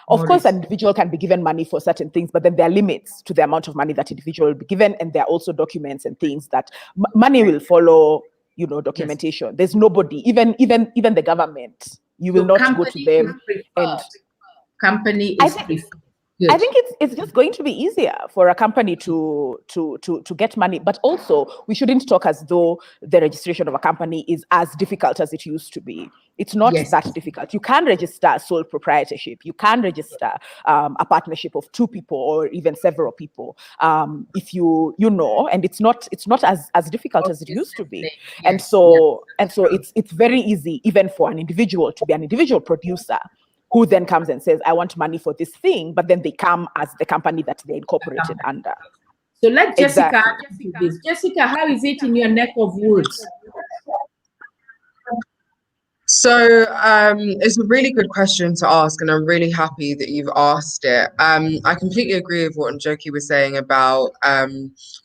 Of course, an individual can be given money for certain things, but then there are limits to the amount of money that individual will be given, and there are also documents and things that money will follow, documentation. There's nobody, even the government, you will not go to them. And company is preferred. Good. I think it's just going to be easier for a company to get money, but also we shouldn't talk as though the registration of a company is as difficult as it used to be. It's not that difficult. You can register a sole proprietorship. You can register a partnership of 2 people or even several people, if you know, and it's not as difficult as it used to be. And so it's very easy even for an individual to be an individual producer, who then comes and says, I want money for this thing, but then they come as the company that they incorporated under. So let Jessica answer this. Jessica, how is it in your neck of woods? So it's a really good question to ask, and I'm really happy that you've asked it. I completely agree with what Njoki was saying about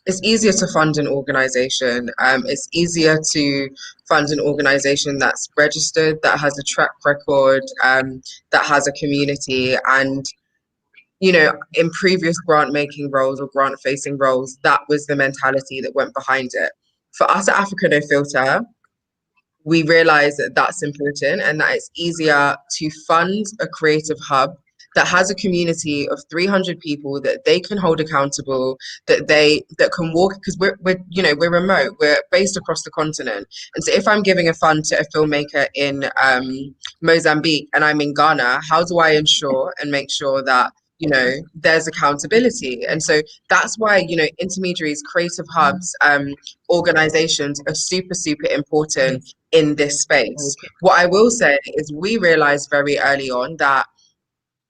it's easier to fund an organization. It's easier to fund an organization that's registered, that has a track record, that has a community. And, in previous grant-making roles or grant-facing roles, that was the mentality that went behind it. For us at Africa No Filter, we realize that that's important, and that it's easier to fund a creative hub that has a community of 300 people that they can hold accountable, that can walk, because we're remote, we're based across the continent. And so if I'm giving a fund to a filmmaker in Mozambique and I'm in Ghana, how do I ensure and make sure that there's accountability? And so that's why, intermediaries, creative hubs, organizations are super, super important in this space. What I will say is we realized very early on that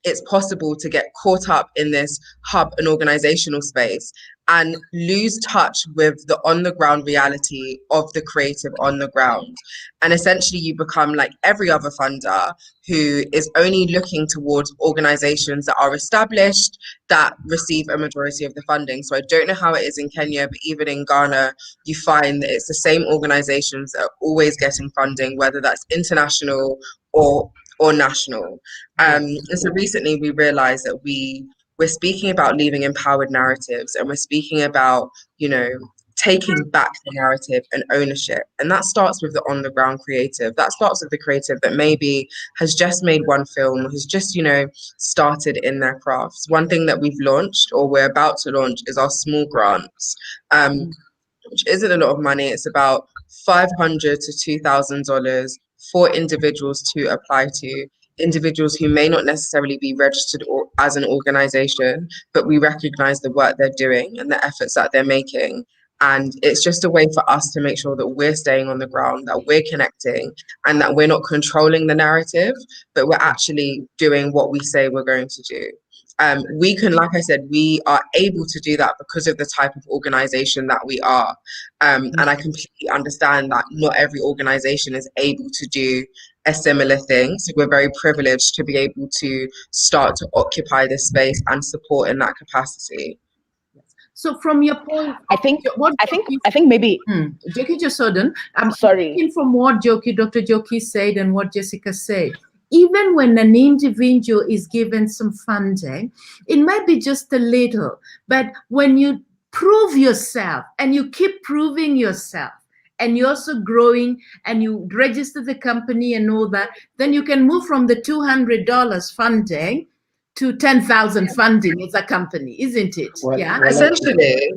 it's possible to get caught up in this hub and organizational space and lose touch with the on-the-ground reality of the creative on the ground. And essentially you become like every other funder who is only looking towards organizations that are established, that receive a majority of the funding. So I don't know how it is in Kenya, but even in Ghana, you find that it's the same organizations that are always getting funding, whether that's international or national. And so recently we realized that we're speaking about leaving empowered narratives, and we're speaking about, taking back the narrative and ownership. And that starts with the on-the-ground creative. That starts with the creative that maybe has just made one film, has just, started in their crafts. One thing that we've launched, or we're about to launch, is our small grants, which isn't a lot of money. It's about $500 to $2,000 for individuals to apply to, individuals who may not necessarily be registered or as an organization, but we recognize the work they're doing and the efforts that they're making. And it's just a way for us to make sure that we're staying on the ground, that we're connecting, and that we're not controlling the narrative, but we're actually doing what we say we're going to do. We can, like I said, we are able to do that because of the type of organization that we are. And I completely understand that not every organization is able to do a similar thing. So we're very privileged to be able to start to occupy this space and support in that capacity. So from your point, I think maybe Njoki just sudden. I'm sorry. Thinking from what Dr. Njoki said and what Jessica said. Even when an individual is given some funding, it might be just a little, but when you prove yourself and you keep proving yourself, and you're also growing and you register the company and all that, then you can move from the $200 funding to 10,000 funding as a company, isn't it? Essentially.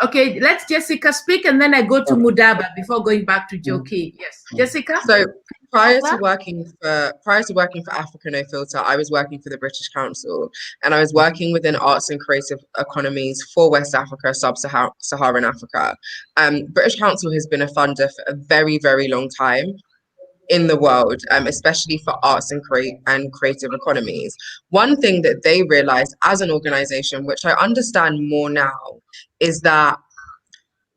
Okay, let's Jessica speak, and then I go to Mudaba before going back to Njoki. Yes, Jessica. So prior to working for Africa No Filter, I was working for the British Council, and I was working within arts and creative economies for West Africa, Sub-Saharan Africa. British Council has been a funder for a very, very long time in the world, especially for arts and creative economies. One thing that they realized as an organization, which I understand more now, is that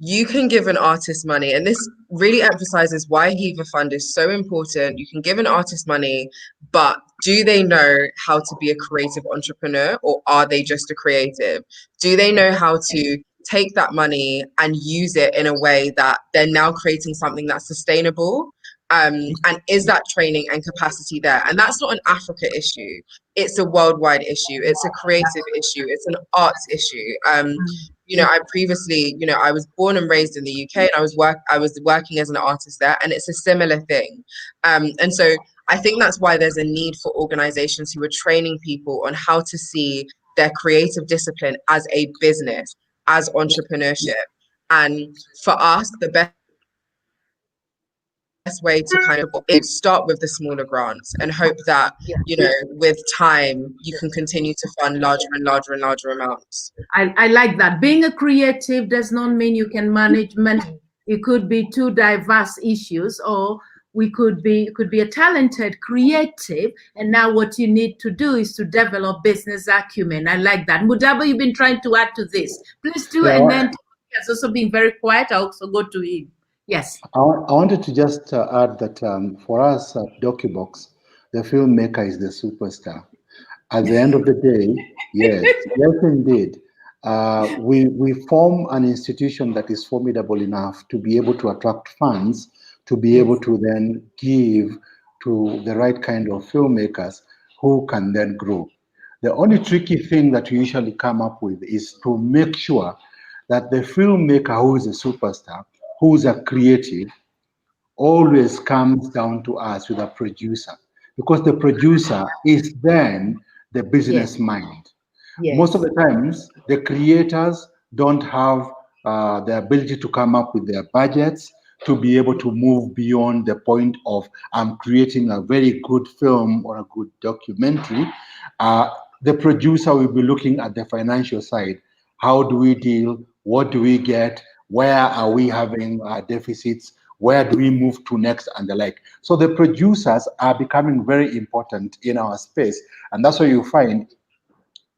you can give an artist money, and this really emphasizes why HEVA Fund is so important. You can give an artist money, but do they know how to be a creative entrepreneur, or are they just a creative? Do they know how to take that money and use it in a way that they're now creating something that's sustainable? And is that training and capacity there? And that's not an Africa issue. It's a worldwide issue. It's a creative issue. It's an arts issue. You know, I previously, you know, I was born and raised in the UK, and I was working as an artist there, and it's a similar thing. And so I think that's why there's a need for organizations who are training people on how to see their creative discipline as a business, as entrepreneurship. And for us, the best way to kind of is start with the smaller grants and hope that, you know, with time you can continue to fund larger and larger and larger amounts. I like that. Being a creative does not mean you can manage money. It could be two diverse issues, or it could be a talented creative, and now what you need to do is to develop business acumen. I like that. Mudaba, you've been trying to add to this. Please do. Yeah, and then he has also been very quiet. I'll also go to him. Yes. I wanted to just add that for us at Docubox, the filmmaker is the superstar. At the end of the day, yes, yes indeed. We form an institution that is formidable enough to be able to attract funds, to be able to then give to the right kind of filmmakers who can then grow. The only tricky thing that we usually come up with is to make sure that the filmmaker who is a superstar, who's a creative, always comes down to us with a producer, because the producer is then the business mind. Yes. Most of the times, the creators don't have the ability to come up with their budgets to be able to move beyond the point of I'm creating a very good film or a good documentary. The producer will be looking at the financial side. How do we deal? What do we get? Where are we having deficits? Where do we move to next, and the like? So the producers are becoming very important in our space. And that's why you find,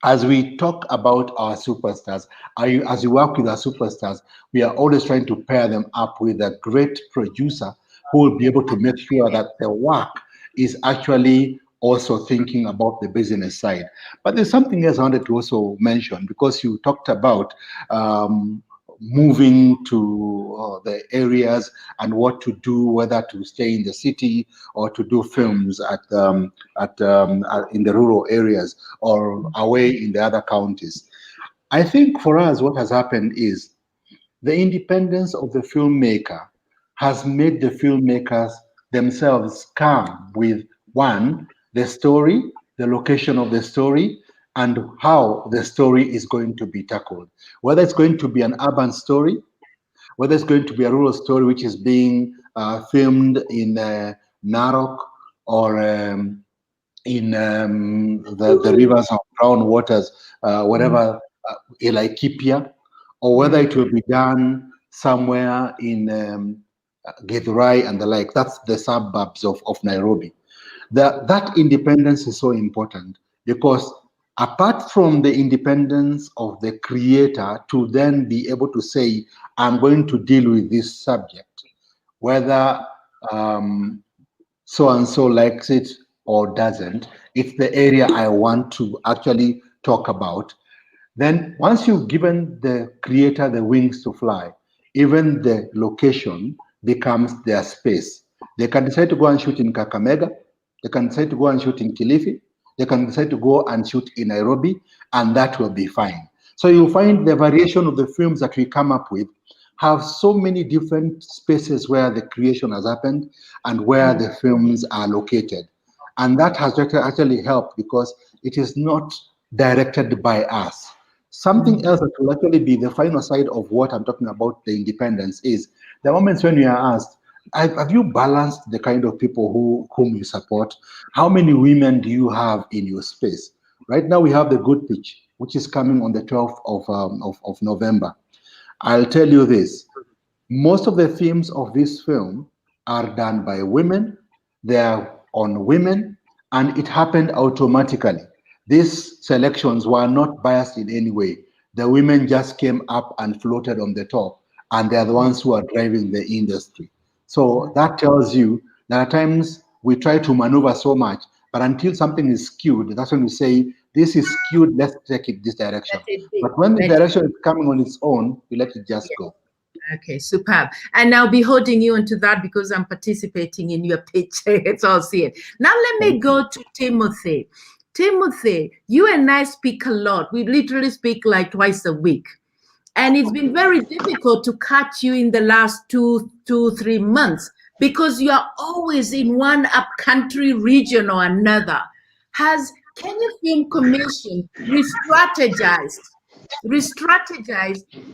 as we talk about our superstars, as you work with our superstars, we are always trying to pair them up with a great producer who will be able to make sure that the work is actually also thinking about the business side. But there's something else I wanted to also mention, because you talked about moving to the areas and what to do, whether to stay in the city or to do films in the rural areas or away in the other counties. I think for us, what has happened is the independence of the filmmaker has made the filmmakers themselves come with, one, the story, the location of the story, and how the story is going to be tackled. Whether it's going to be an urban story, whether it's going to be a rural story which is being filmed in Narok or in the rivers of brown waters, whatever, Laikipia, or whether it will be done somewhere in Githurai and the like. That's the suburbs of Nairobi. That independence is so important, because apart from the independence of the creator to then be able to say, I'm going to deal with this subject, whether so-and-so likes it or doesn't, it's the area I want to actually talk about. Then once you've given the creator the wings to fly, even the location becomes their space. They can decide to go and shoot in Kakamega, they can decide to go and shoot in Kilifi, they can decide to go and shoot in Nairobi, and that will be fine. So you'll find the variation of the films that we come up with have so many different spaces where the creation has happened and where the films are located. And that has actually helped, because it is not directed by us. Something else that will actually be the final side of what I'm talking about, the independence, is the moments when you are asked, have you balanced the kind of people whom you support? How many women do you have in your space? Right now we have the Good Pitch, which is coming on the 12th of November. I'll tell you this, most of the themes of this film are done by women, they are on women, and it happened automatically. These selections were not biased in any way. the women just came up and floated on the top, and they're the ones who are driving the industry. So that tells you that at times we try to maneuver so much, but until something is skewed, that's when we say, this is skewed, let's take it this direction. But when the direction is coming on its own, we let it just go. Okay, superb. And I'll be holding you onto that because I'm participating in your pitch. It's all seeing. Now let me go to Timothy. Timothy, you and I speak a lot. We literally speak like twice a week. And it's been very difficult to catch you in the last 3 months because you are always in one upcountry region or another. Has Kenya Film Commission re-strategized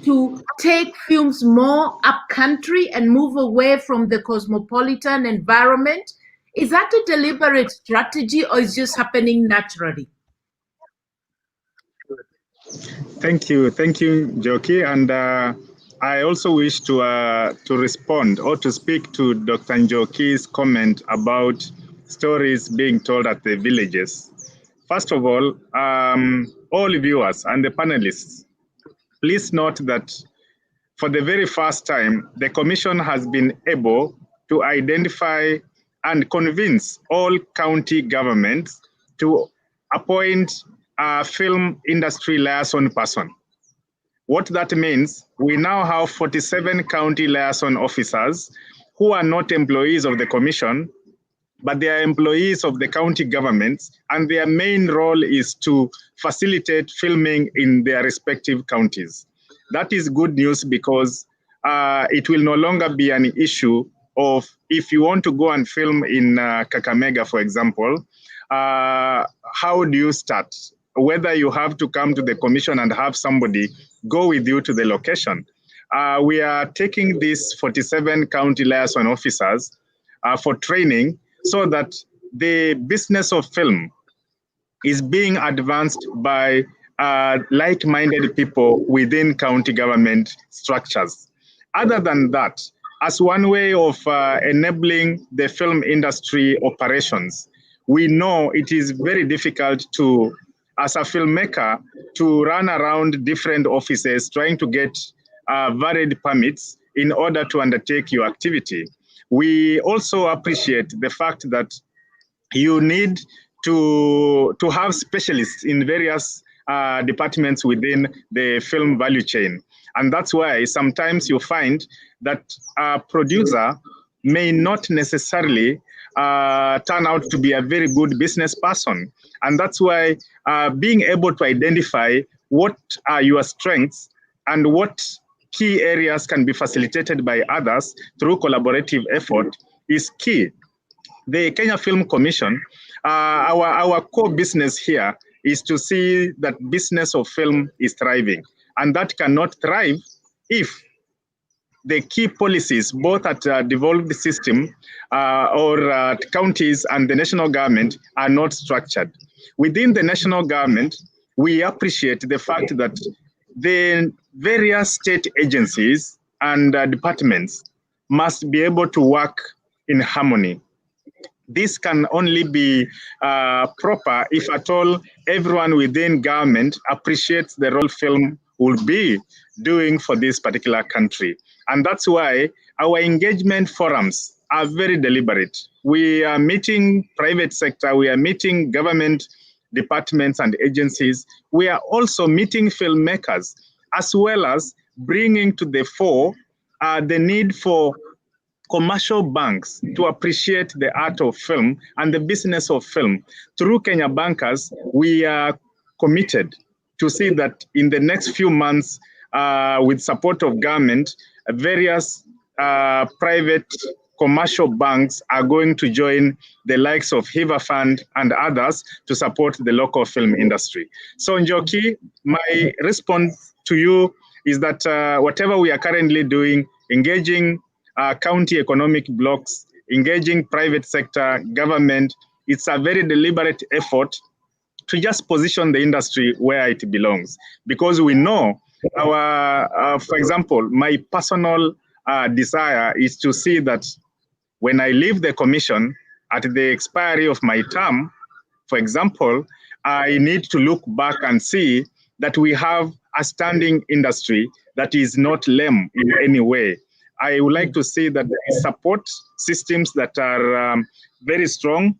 to take films more upcountry and move away from the cosmopolitan environment? Is that a deliberate strategy or is it just happening naturally? Thank you, Njoki. And I also wish to respond or to speak to Dr. Njoki's comment about stories being told at the villages. First of all viewers and the panelists, please note that for the very first time, the Commission has been able to identify and convince all county governments to appoint a film industry liaison person. What that means, we now have 47 county liaison officers who are not employees of the Commission, but they are employees of the county governments, and their main role is to facilitate filming in their respective counties. That is good news because it will no longer be an issue of if you want to go and film in Kakamega, for example, how do you start? Whether you have to come to the Commission and have somebody go with you to the location. We are taking these 47 county liaison officers for training so that the business of film is being advanced by like-minded people within county government structures. Other than that, as one way of enabling the film industry operations, we know it is very difficult to, as a filmmaker, to run around different offices trying to get varied permits in order to undertake your activity. We also appreciate the fact that you need to have specialists in various departments within the film value chain. And that's why sometimes you find that a producer may not necessarily turn out to be a very good business person. And that's why being able to identify what are your strengths and what key areas can be facilitated by others through collaborative effort is key. The Kenya Film Commission, our core business here is to see that business of film is thriving. And that cannot thrive if the key policies, both at devolved system or at counties and the national government, are not structured. Within the national government, we appreciate the fact that the various state agencies and departments must be able to work in harmony. This can only be proper if at all everyone within government appreciates the role film will be doing for this particular country. And that's why our engagement forums are very deliberate. We are meeting private sector, we are meeting government departments and agencies. We are also meeting filmmakers, as well as bringing to the fore the need for commercial banks to appreciate the art of film and the business of film. Through Kenya Bankers, we are committed to see that in the next few months, with support of government, various private commercial banks are going to join the likes of HEVA Fund and others to support the local film industry. So Njoki, my response to you is that whatever we are currently doing, engaging county economic blocks, engaging private sector, government, it's a very deliberate effort to just position the industry where it belongs. Because we know our, for example, my personal desire is to see that when I leave the commission at the expiry of my term, for example, I need to look back and see that we have a standing industry that is not lame in any way. I would like to see that there support systems that are very strong.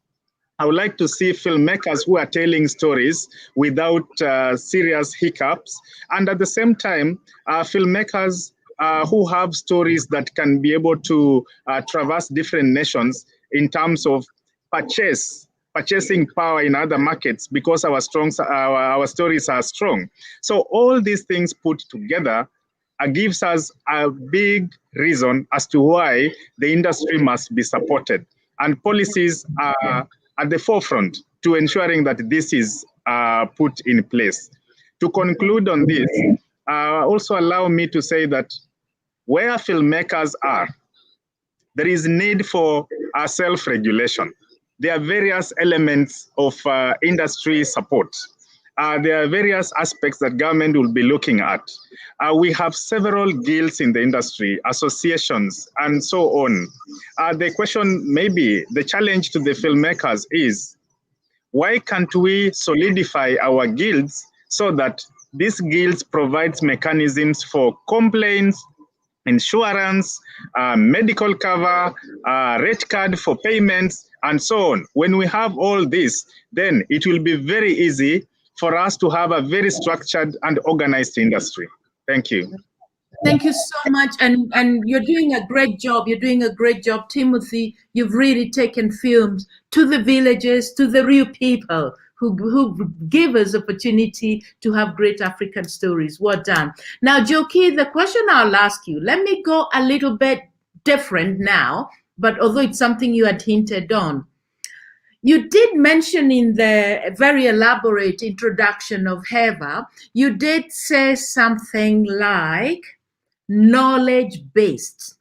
I would like to see filmmakers who are telling stories without serious hiccups, and at the same time, filmmakers who have stories that can be able to traverse different nations in terms of purchasing power in other markets, because our stories are strong. So all these things put together gives us a big reason as to why the industry must be supported, and policies are at the forefront to ensuring that this is put in place. To conclude on this, also allow me to say that where filmmakers are, there is need for self-regulation. There are various elements of industry support. There are various aspects that government will be looking at. We have several guilds in the industry, associations, and so on. The question, maybe the challenge to the filmmakers is, why can't we solidify our guilds so that these guilds provides mechanisms for complaints, insurance, medical cover, rate card for payments, and so on. When we have all this, then it will be very easy for us to have a very structured and organized industry. Thank you. Thank you so much, and you're doing a great job. You're doing a great job, Timothy. You've really taken films to the villages, to the real people who give us opportunity to have great African stories. Well done. Now, Njoki, the question I'll ask you, let me go a little bit different now, but although it's something you had hinted on. You did mention in the very elaborate introduction of HEVA, you did say something like knowledge-based.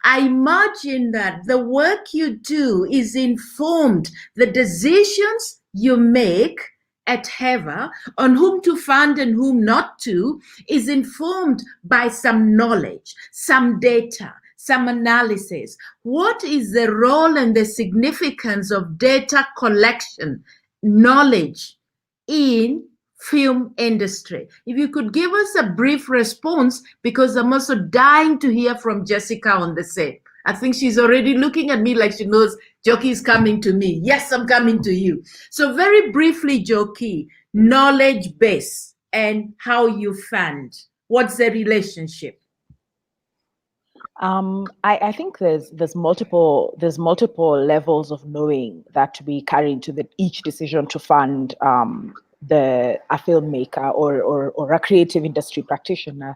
I imagine that the work you do is informed, the decisions you make at HEVA on whom to fund and whom not to is informed by some knowledge, some data, some analysis. What is the role and the significance of data collection, knowledge in film industry? If you could give us a brief response, because I'm also dying to hear from Jessica on the same. I think she's already looking at me like she knows Njoki is coming to me. Yes, I'm coming to you. So very briefly, Njoki, knowledge base and how you fund. What's the relationship? I think there's multiple levels of knowing that we carry into each decision to fund a filmmaker or a creative industry practitioner.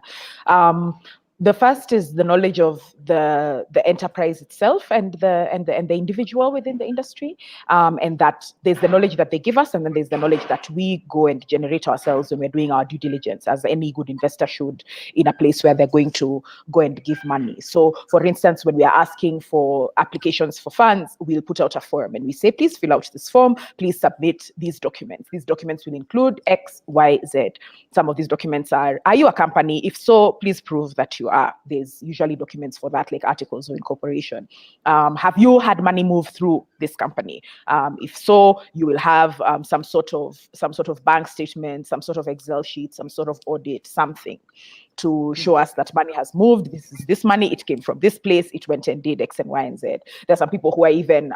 The first is the knowledge of the enterprise itself and the individual within the industry, and that there's the knowledge that they give us, and then there's the knowledge that we go and generate ourselves when we're doing our due diligence, as any good investor should, in a place where they're going to go and give money. So, for instance, when we are asking for applications for funds, we'll put out a form and we say, please fill out this form, please submit these documents. These documents will include X, Y, Z. Some of these documents are you a company? If so, please prove that you are. There's usually documents for that, like articles of incorporation. Have you had money move through this company? If so, you will have some sort of bank statement, some sort of Excel sheet, some sort of audit, something to show us that money has moved. This is this money, it came from this place, it went and did X and Y and Z. There's some people who are even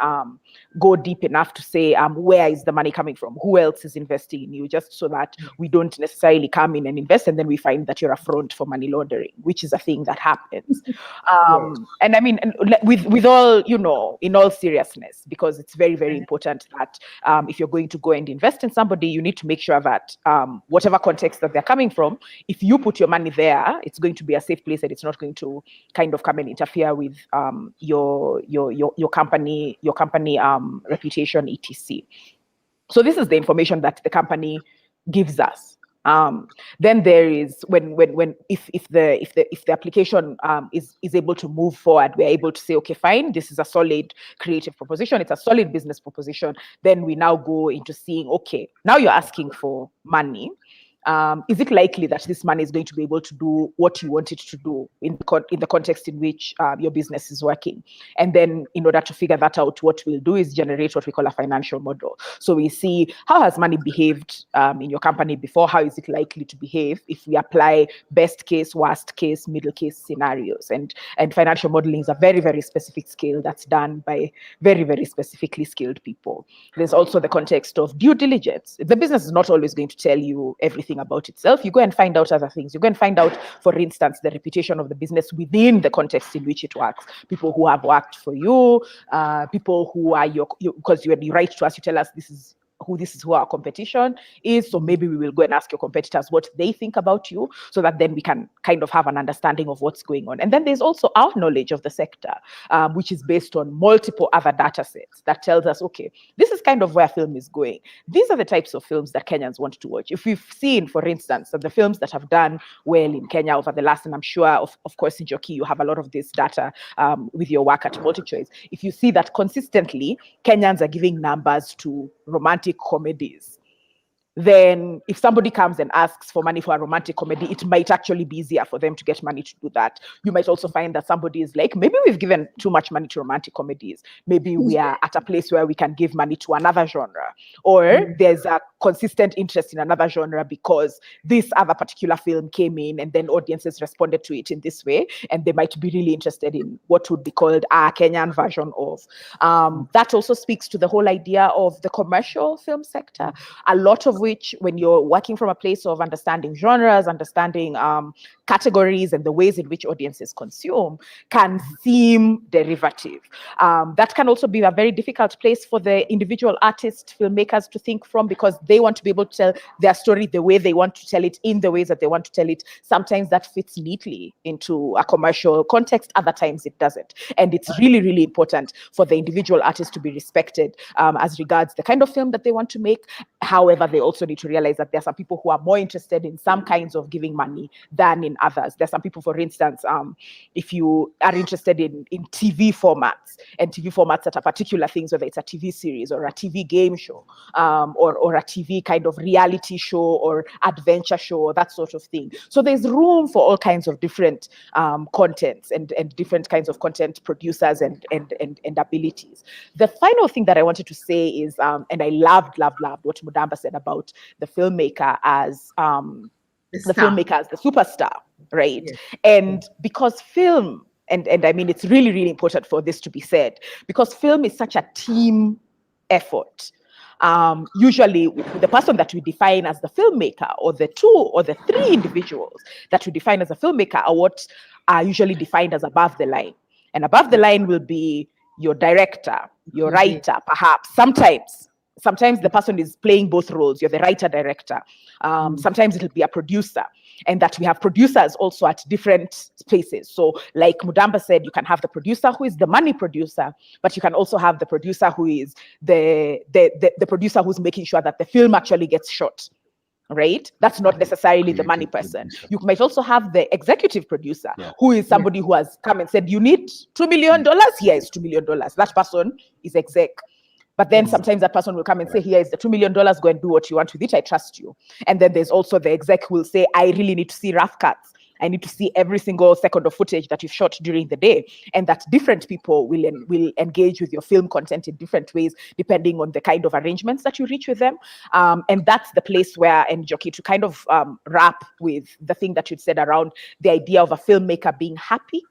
go deep enough to say, where is the money coming from? Who else is investing in you? Just so that we don't necessarily come in and invest and then we find that you're a front for money laundering, which is a thing that happens. And I mean, with all, in all seriousness, because it's very, very important that if you're going to go and invest in somebody, you need to make sure that whatever context that they're coming from, if you put your money there, it's going to be a safe place and it's not going to kind of come and interfere with your company reputation, etc. So this is the information that the company gives us. Then there is if the application is able to move forward, we're able to say, okay, fine, this is a solid creative proposition, it's a solid business proposition. Then we now go into seeing, okay, now you're asking for money. is it likely that this money is going to be able to do what you want it to do in the context in which your business is working? And then in order to figure that out, what we'll do is generate what we call a financial model. So we see how has money behaved in your company before, how is it likely to behave if we apply best case, worst case, middle case scenarios. And financial modeling is a very, very specific skill that's done by very, very specifically skilled people. There's also the context of due diligence. The business is not always going to tell you everything about itself. You go and find out other things. You go and find out, for instance, the reputation of the business within the context in which it works. People who have worked for you, people who are because when you write to us, you tell us this is who our competition is. So maybe we will go and ask your competitors what they think about you, so that then we can kind of have an understanding of what's going on. And then there's also our knowledge of the sector, which is based on multiple other data sets that tells us, okay, this is kind of where film is going. These are the types of films that Kenyans want to watch. If we've seen, for instance, that the films that have done well in Kenya over the last, and I'm sure, of course, Njoki, you have a lot of this data with your work at Multichoice. If you see that consistently, Kenyans are giving numbers to romantic comedies, then if somebody comes and asks for money for a romantic comedy, it might actually be easier for them to get money to do that. You might also find that somebody is like, maybe we've given too much money to romantic comedies. Maybe we are at a place where we can give money to another genre, or there's a consistent interest in another genre because this other particular film came in and then audiences responded to it in this way, and they might be really interested in what would be called a Kenyan version of. That also speaks to the whole idea of the commercial film sector, a lot of which, when you're working from a place of understanding genres, understanding categories and the ways in which audiences consume, can seem derivative. That can also be a very difficult place for the individual artists, filmmakers to think from, because they want to be able to tell their story the way they want to tell it, in the ways that they want to tell it. Sometimes that fits neatly into a commercial context, other times it doesn't. And it's really, really important for the individual artist to be respected as regards the kind of film that they want to make. However, they also need to realize that there are some people who are more interested in some kinds of giving money than in others. There are some people, for instance, if you are interested in TV formats, and TV formats that are particular things, whether it's a TV series or a TV game show, or a TV kind of reality show or adventure show, or that sort of thing. So there's room for all kinds of different contents and different kinds of content producers and abilities. The final thing that I wanted to say is, and I loved what Mudamba said about the filmmaker as the superstar, right? Yes. And because film, and I mean, it's really, really important for this to be said, because film is such a team effort. Usually the person that we define as the filmmaker, or the two or the three individuals that we define as a filmmaker, are what are usually defined as above the line. And above the line will be your director, your writer, perhaps. Sometimes the person is playing both roles. You're the writer, director. Sometimes it'll be a producer. And that we have producers also at different places. So like Mudamba said, you can have the producer who is the money producer, but you can also have the producer who is the producer who's making sure that the film actually gets shot. Right? That's not necessarily the money person. You might also have the executive producer, who is somebody who has come and said, you need $2 million? Here is $2 million. That person is exec. But then sometimes that person will come and say, here is the $2 million, go and do what you want with it, I trust you. And then there's also the exec who will say, I really need to see rough cuts. I need to see every single second of footage that you've shot during the day. And that different people will engage with your film content in different ways, depending on the kind of arrangements that you reach with them. And that's the place where, and Njoki, to kind of wrap with the thing that you'd said around the idea of a filmmaker being happy.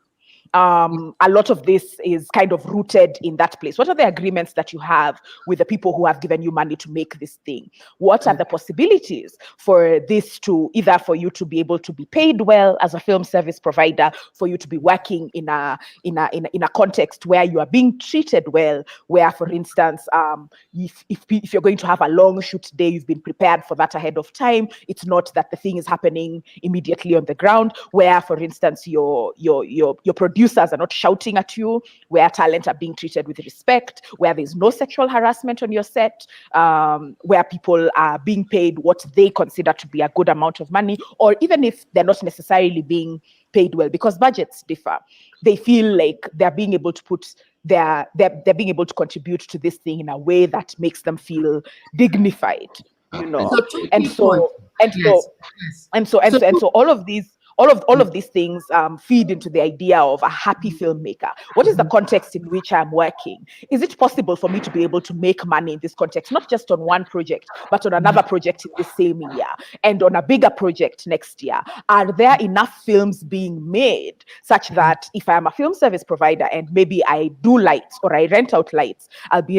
A lot of this is kind of rooted in that place. What are the agreements that you have with the people who have given you money to make this thing? What are the possibilities for this to, either for you to be able to be paid well as a film service provider, for you to be working in a context where you are being treated well, where, for instance, if you're going to have a long shoot day, you've been prepared for that ahead of time. It's not that the thing is happening immediately on the ground, where, for instance, your producers are not shouting at you, where talent are being treated with respect, where there's no sexual harassment on your set, where people are being paid what they consider to be a good amount of money, or even if they're not necessarily being paid well, because budgets differ. They feel like they're being able to put they're being able to contribute to this thing in a way that makes them feel dignified, you know. So And so all of these things feed into the idea of a happy filmmaker. What is the context in which I'm working? Is it possible for me to be able to make money in this context, not just on one project, but on another project in the same year and on a bigger project next year? Are there enough films being made such that if I'm a film service provider and maybe I do lights or I rent out lights, I'll be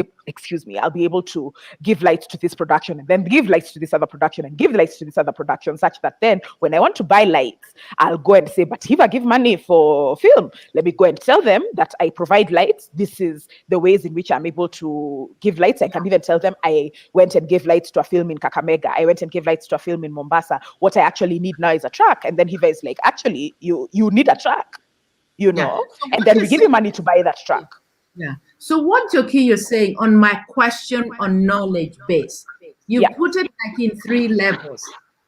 able to give lights to this production and then give lights to this other production and give lights to this other production, such that then when I want to buy lights, I'll go and say, but HEVA give money for film. Let me go and tell them that I provide lights. This is the ways in which I'm able to give lights. I can even tell them I went and gave lights to a film in Kakamega. I went and gave lights to a film in Mombasa. What I actually need now is a truck. And then HEVA is like, actually, you need a truck, you know? So and then we give you money to buy that truck. Yeah. So what, Njoki, you're saying on my question on knowledge base, you put it like in 3 levels.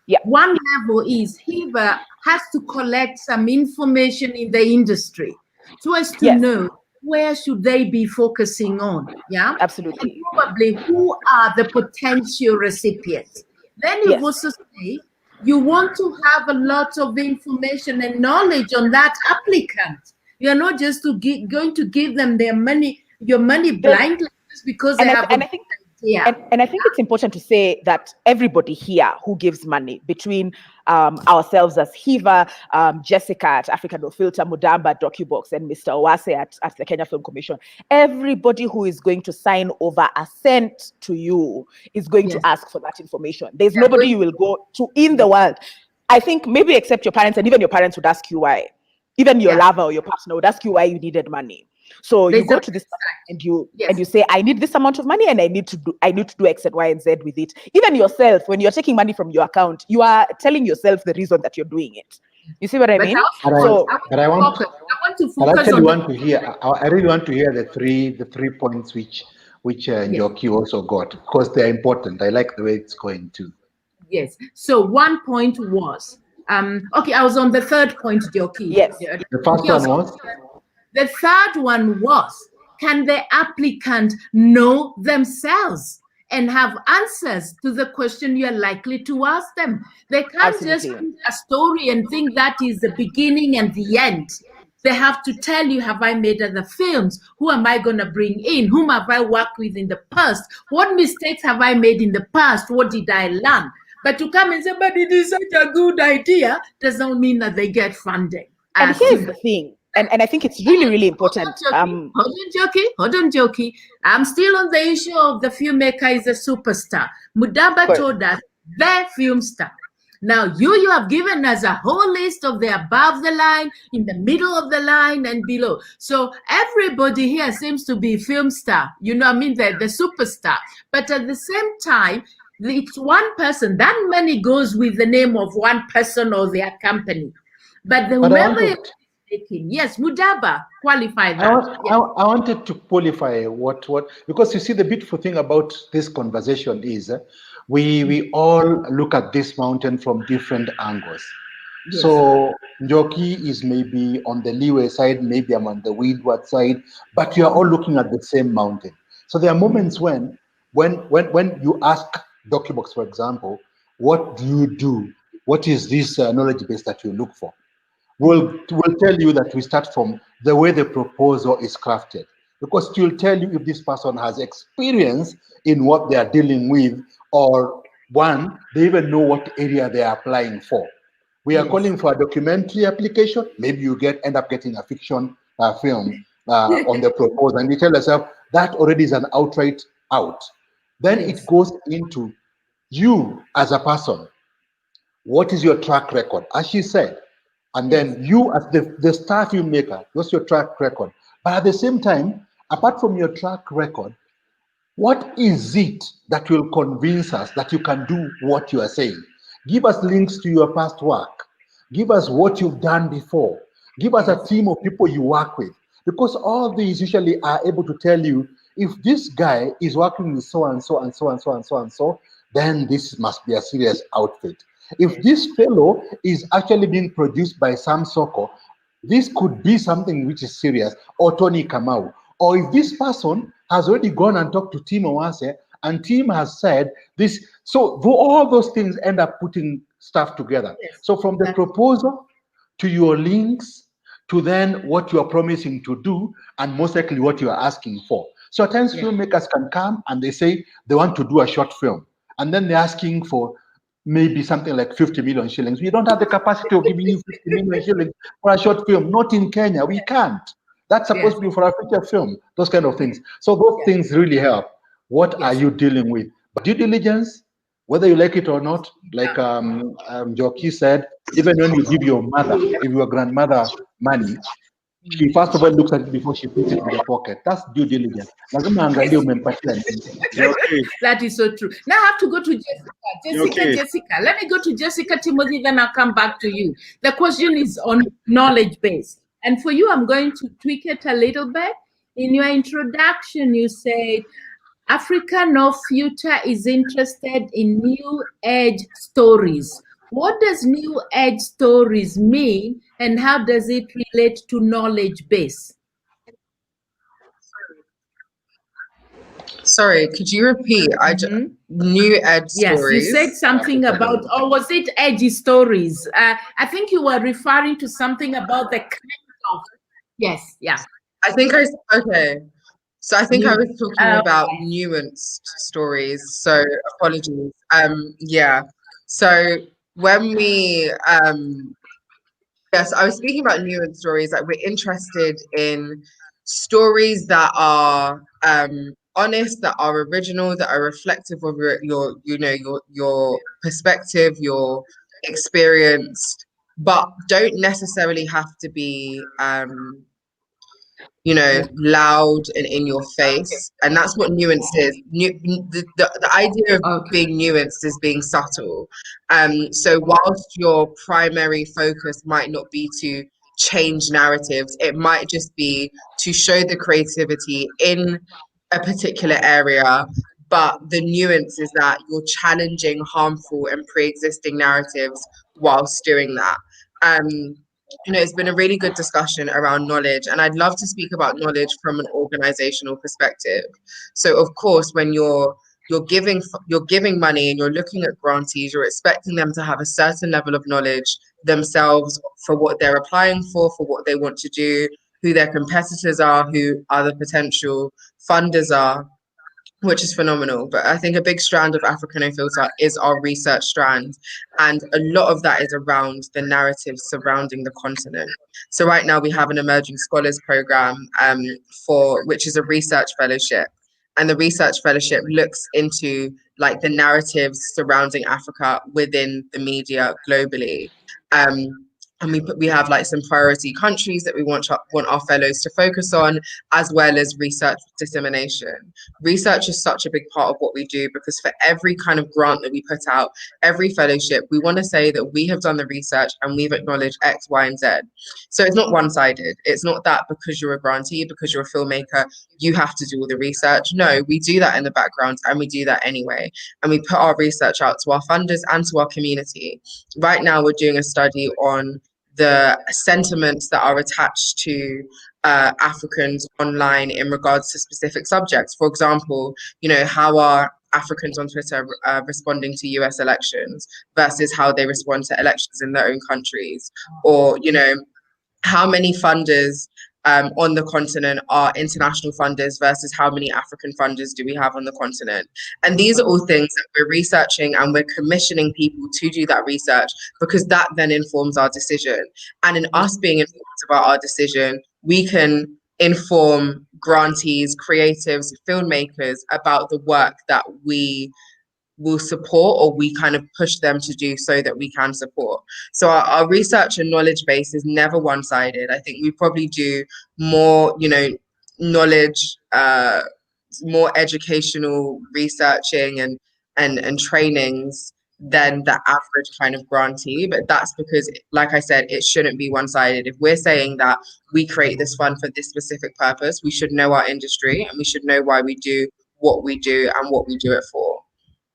Yeah. One level is HEVA has to collect some information in the industry so as to know where should they be focusing on. Yeah, absolutely. And probably who are the potential recipients. Then you also say you want to have a lot of information and knowledge on that applicant. You're not just going to give them your money blindly just because they have an idea. And I think it's important to say that everybody here who gives money, between ourselves as HEVA, Jessica at Africa No Filter, Mudamba, Docubox, and Mr. Owase at the Kenya Film Commission, everybody who is going to sign over a cent to you is going to ask for that information. There's nobody you will go to in the world, I think, maybe except your parents, and even your parents would ask you why. Even your lover or your partner would ask you why you needed money. So you go to this and you say, I need this amount of money and I need to do X and Y and Z with it. Even yourself, when you're taking money from your account, you are telling yourself the reason that you're doing it. You see what I mean? I really want to hear the three points which Njoki also got, because they're important. I like the way it's going too. Yes. So one point was, okay, I was on the third point, Njoki. Yes. The first one was? The third one was, can the applicant know themselves and have answers to the question you're likely to ask them? They can't just read a story and think that is the beginning and the end. They have to tell you, have I made other films? Who am I going to bring in? Whom have I worked with in the past? What mistakes have I made in the past? What did I learn? But to come and say, but it is such a good idea, does not mean that they get funding. And here's the thing. And I think it's really, really important. Hold on, Njoki. I'm still on the issue of the filmmaker is a superstar. Mudamba told us the film star. Now, you have given us a whole list of the above the line, in the middle of the line, and below. So everybody here seems to be film star. You know what I mean? The superstar. But at the same time, it's one person. That money goes with the name of one person or their company. But whoever... Yes, Mudamba, qualify that. I wanted to qualify what because you see, the beautiful thing about this conversation is we all look at this mountain from different angles. Yes. So Njoki is maybe on the leeway side, maybe I'm on the windward side, but you are all looking at the same mountain. So there are moments when you ask Docubox, for example, what do you do? What is this knowledge base that you look for? We'll tell you that we start from the way the proposal is crafted, because it will tell you if this person has experience in what they are dealing with, or one, they even know what area they are applying for. We are calling for a documentary application. Maybe you end up getting a fiction film on the proposal, and you tell yourself that already is an outright out. Then it goes into you as a person. What is your track record? As she said. And then you as the star filmmaker, what's your track record? But at the same time, apart from your track record, what is it that will convince us that you can do what you are saying? Give us links to your past work. Give us what you've done before. Give us a team of people you work with. Because all these usually are able to tell you, if this guy is working with so and so and so and so and so and so, then this must be a serious outfit. If this fellow is actually being produced by Sam Soko, this could be something which is serious, or Tony Kamau. Or if this person has already gone and talked to Tim Owase And team has said this. So all those things end up putting stuff together. Yes. So from the proposal to your links to then what you are promising to do, and most likely what you are asking for. So at times filmmakers can come and they say they want to do a short film, and then they're asking for maybe something like 50 million shillings. We don't have the capacity of giving you 50 million shillings for a short film, not in Kenya. We can't. That's supposed to be for a feature film, those kind of things. So those things really help. What are you dealing with? But due diligence, whether you like it or not, like Njoki said, even when you give your mother, if your grandmother money, she first of all looks at it before she puts it in the pocket. That's due diligence. That is so true. Now I have to go to Jessica. Jessica. Let me go to Jessica Timothy, then I'll come back to you. The question is on knowledge base. And for you, I'm going to tweak it a little bit. In your introduction, you said, Africa No Future is interested in new age stories. What does new age stories mean, and how does it relate to knowledge base? Sorry, could you repeat? New ed stories. Yes, you said something about, or was it edgy stories? I think you were referring to something about the kind of, yes, yeah. I think okay. So I think I was talking about nuanced stories. So apologies. Yeah. So when we, yes, I was speaking about nuanced stories. Like, we're interested in stories that are honest, that are original, that are reflective of your perspective, your experience, but don't necessarily have to be loud and in your face. And that's what nuance is. The idea of being nuanced is being subtle. So whilst your primary focus might not be to change narratives, it might just be to show the creativity in a particular area, but the nuance is that you're challenging harmful and pre-existing narratives whilst doing that. It's been a really good discussion around knowledge, and I'd love to speak about knowledge from an organizational perspective. So of course, when you're giving money and you're looking at grantees, you're expecting them to have a certain level of knowledge themselves for what they're applying for what they want to do, who their competitors are, who other potential funders are, which is phenomenal. But I think a big strand of Africa No Filter is our research strand. And a lot of that is around the narratives surrounding the continent. So right now we have an Emerging Scholars Program which is a research fellowship. And the research fellowship looks into like the narratives surrounding Africa within the media globally. And we have like some priority countries that we want our fellows to focus on, as well as research dissemination. Research is such a big part of what we do, because for every kind of grant that we put out, every fellowship, we want to say that we have done the research and we've acknowledged X, Y, and Z. So it's not one-sided. It's not that because you're a grantee, because you're a filmmaker, you have to do all the research. No, we do that in the background, and we do that anyway. And we put our research out to our funders and to our community. Right now, we're doing a study on the sentiments that are attached to Africans online in regards to specific subjects. For example, how are Africans on Twitter responding to US elections versus how they respond to elections in their own countries? Or, how many funders on the continent are international funders versus how many African funders do we have on the continent? And these are all things that we're researching, and we're commissioning people to do that research, because that then informs our decision. And in us being informed about our decision, we can inform grantees, creatives, filmmakers about the work that we will support, or we kind of push them to do so that we can support. So our research and knowledge base is never one-sided. I think we probably do more, knowledge, more educational researching and trainings than the average kind of grantee. But that's because, like I said, it shouldn't be one-sided. If we're saying that we create this fund for this specific purpose, we should know our industry, and we should know why we do what we do and what we do it for.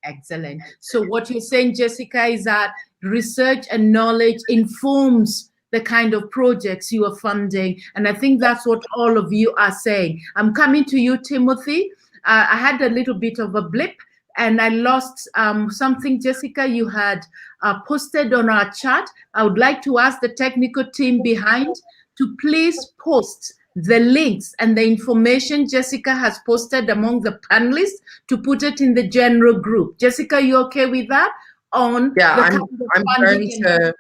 Excellent. So what you're saying, Jessica, is that research and knowledge informs the kind of projects you are funding. And I think that's what all of you are saying. I'm coming to you, Timothy. I had a little bit of a blip and I lost something, Jessica, you had posted on our chat. I would like to ask the technical team behind to please post the links and the information Jessica has posted among the panelists to put it in the general group. Jessica, you okay with that? I'm going to.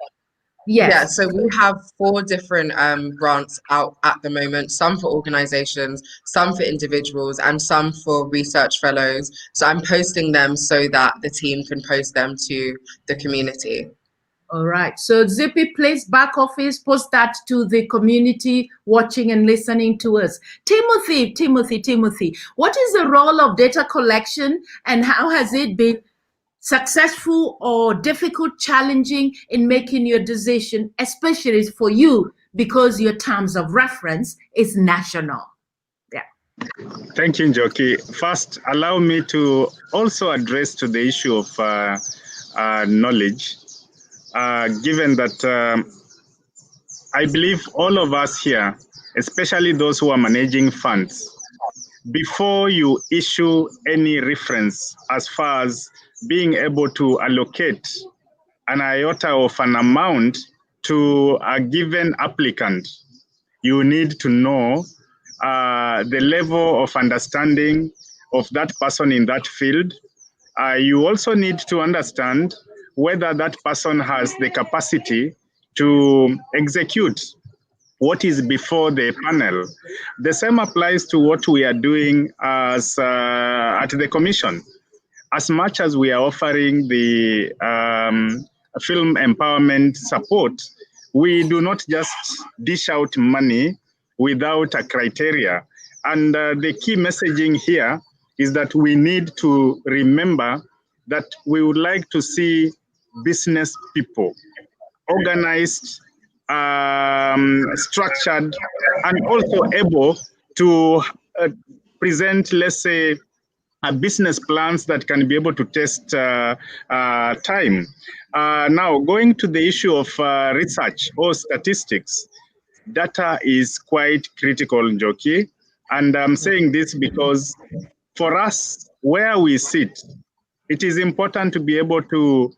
Yes. Yeah, so we have 4 different grants out at the moment, some for organizations, some for individuals, and some for research fellows. So I'm posting them so that the team can post them to the community. All right. So Zippy, please, back office, post that to the community watching and listening to us. Timothy, what is the role of data collection and how has it been successful or difficult, challenging in making your decision, especially for you, because your terms of reference is national? Yeah. Thank you, Njoki. First, allow me to also address to the issue of knowledge, given that I believe all of us here, especially those who are managing funds, before you issue any reference as far as being able to allocate an iota of an amount to a given applicant, you need to know the level of understanding of that person in that field. You also need to understand whether that person has the capacity to execute what is before the panel. The same applies to what we are doing as at the Commission. As much as we are offering the film empowerment support, we do not just dish out money without a criteria. And the key messaging here is that we need to remember that we would like to see business people organized, structured, and also able to present, let's say, business plans that can be able to test time. Now, going to the issue of research or statistics, data is quite critical, Njoki. And I'm saying this because for us, where we sit, it is important to be able to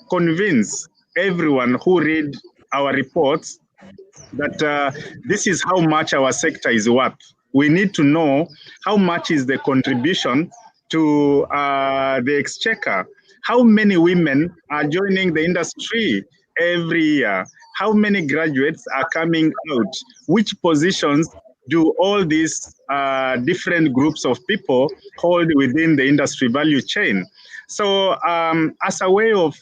convince everyone who read our reports that this is how much our sector is worth. We need to know how much is the contribution to the exchequer. How many women are joining the industry every year? How many graduates are coming out? Which positions do all these different groups of people hold within the industry value chain? So as a way of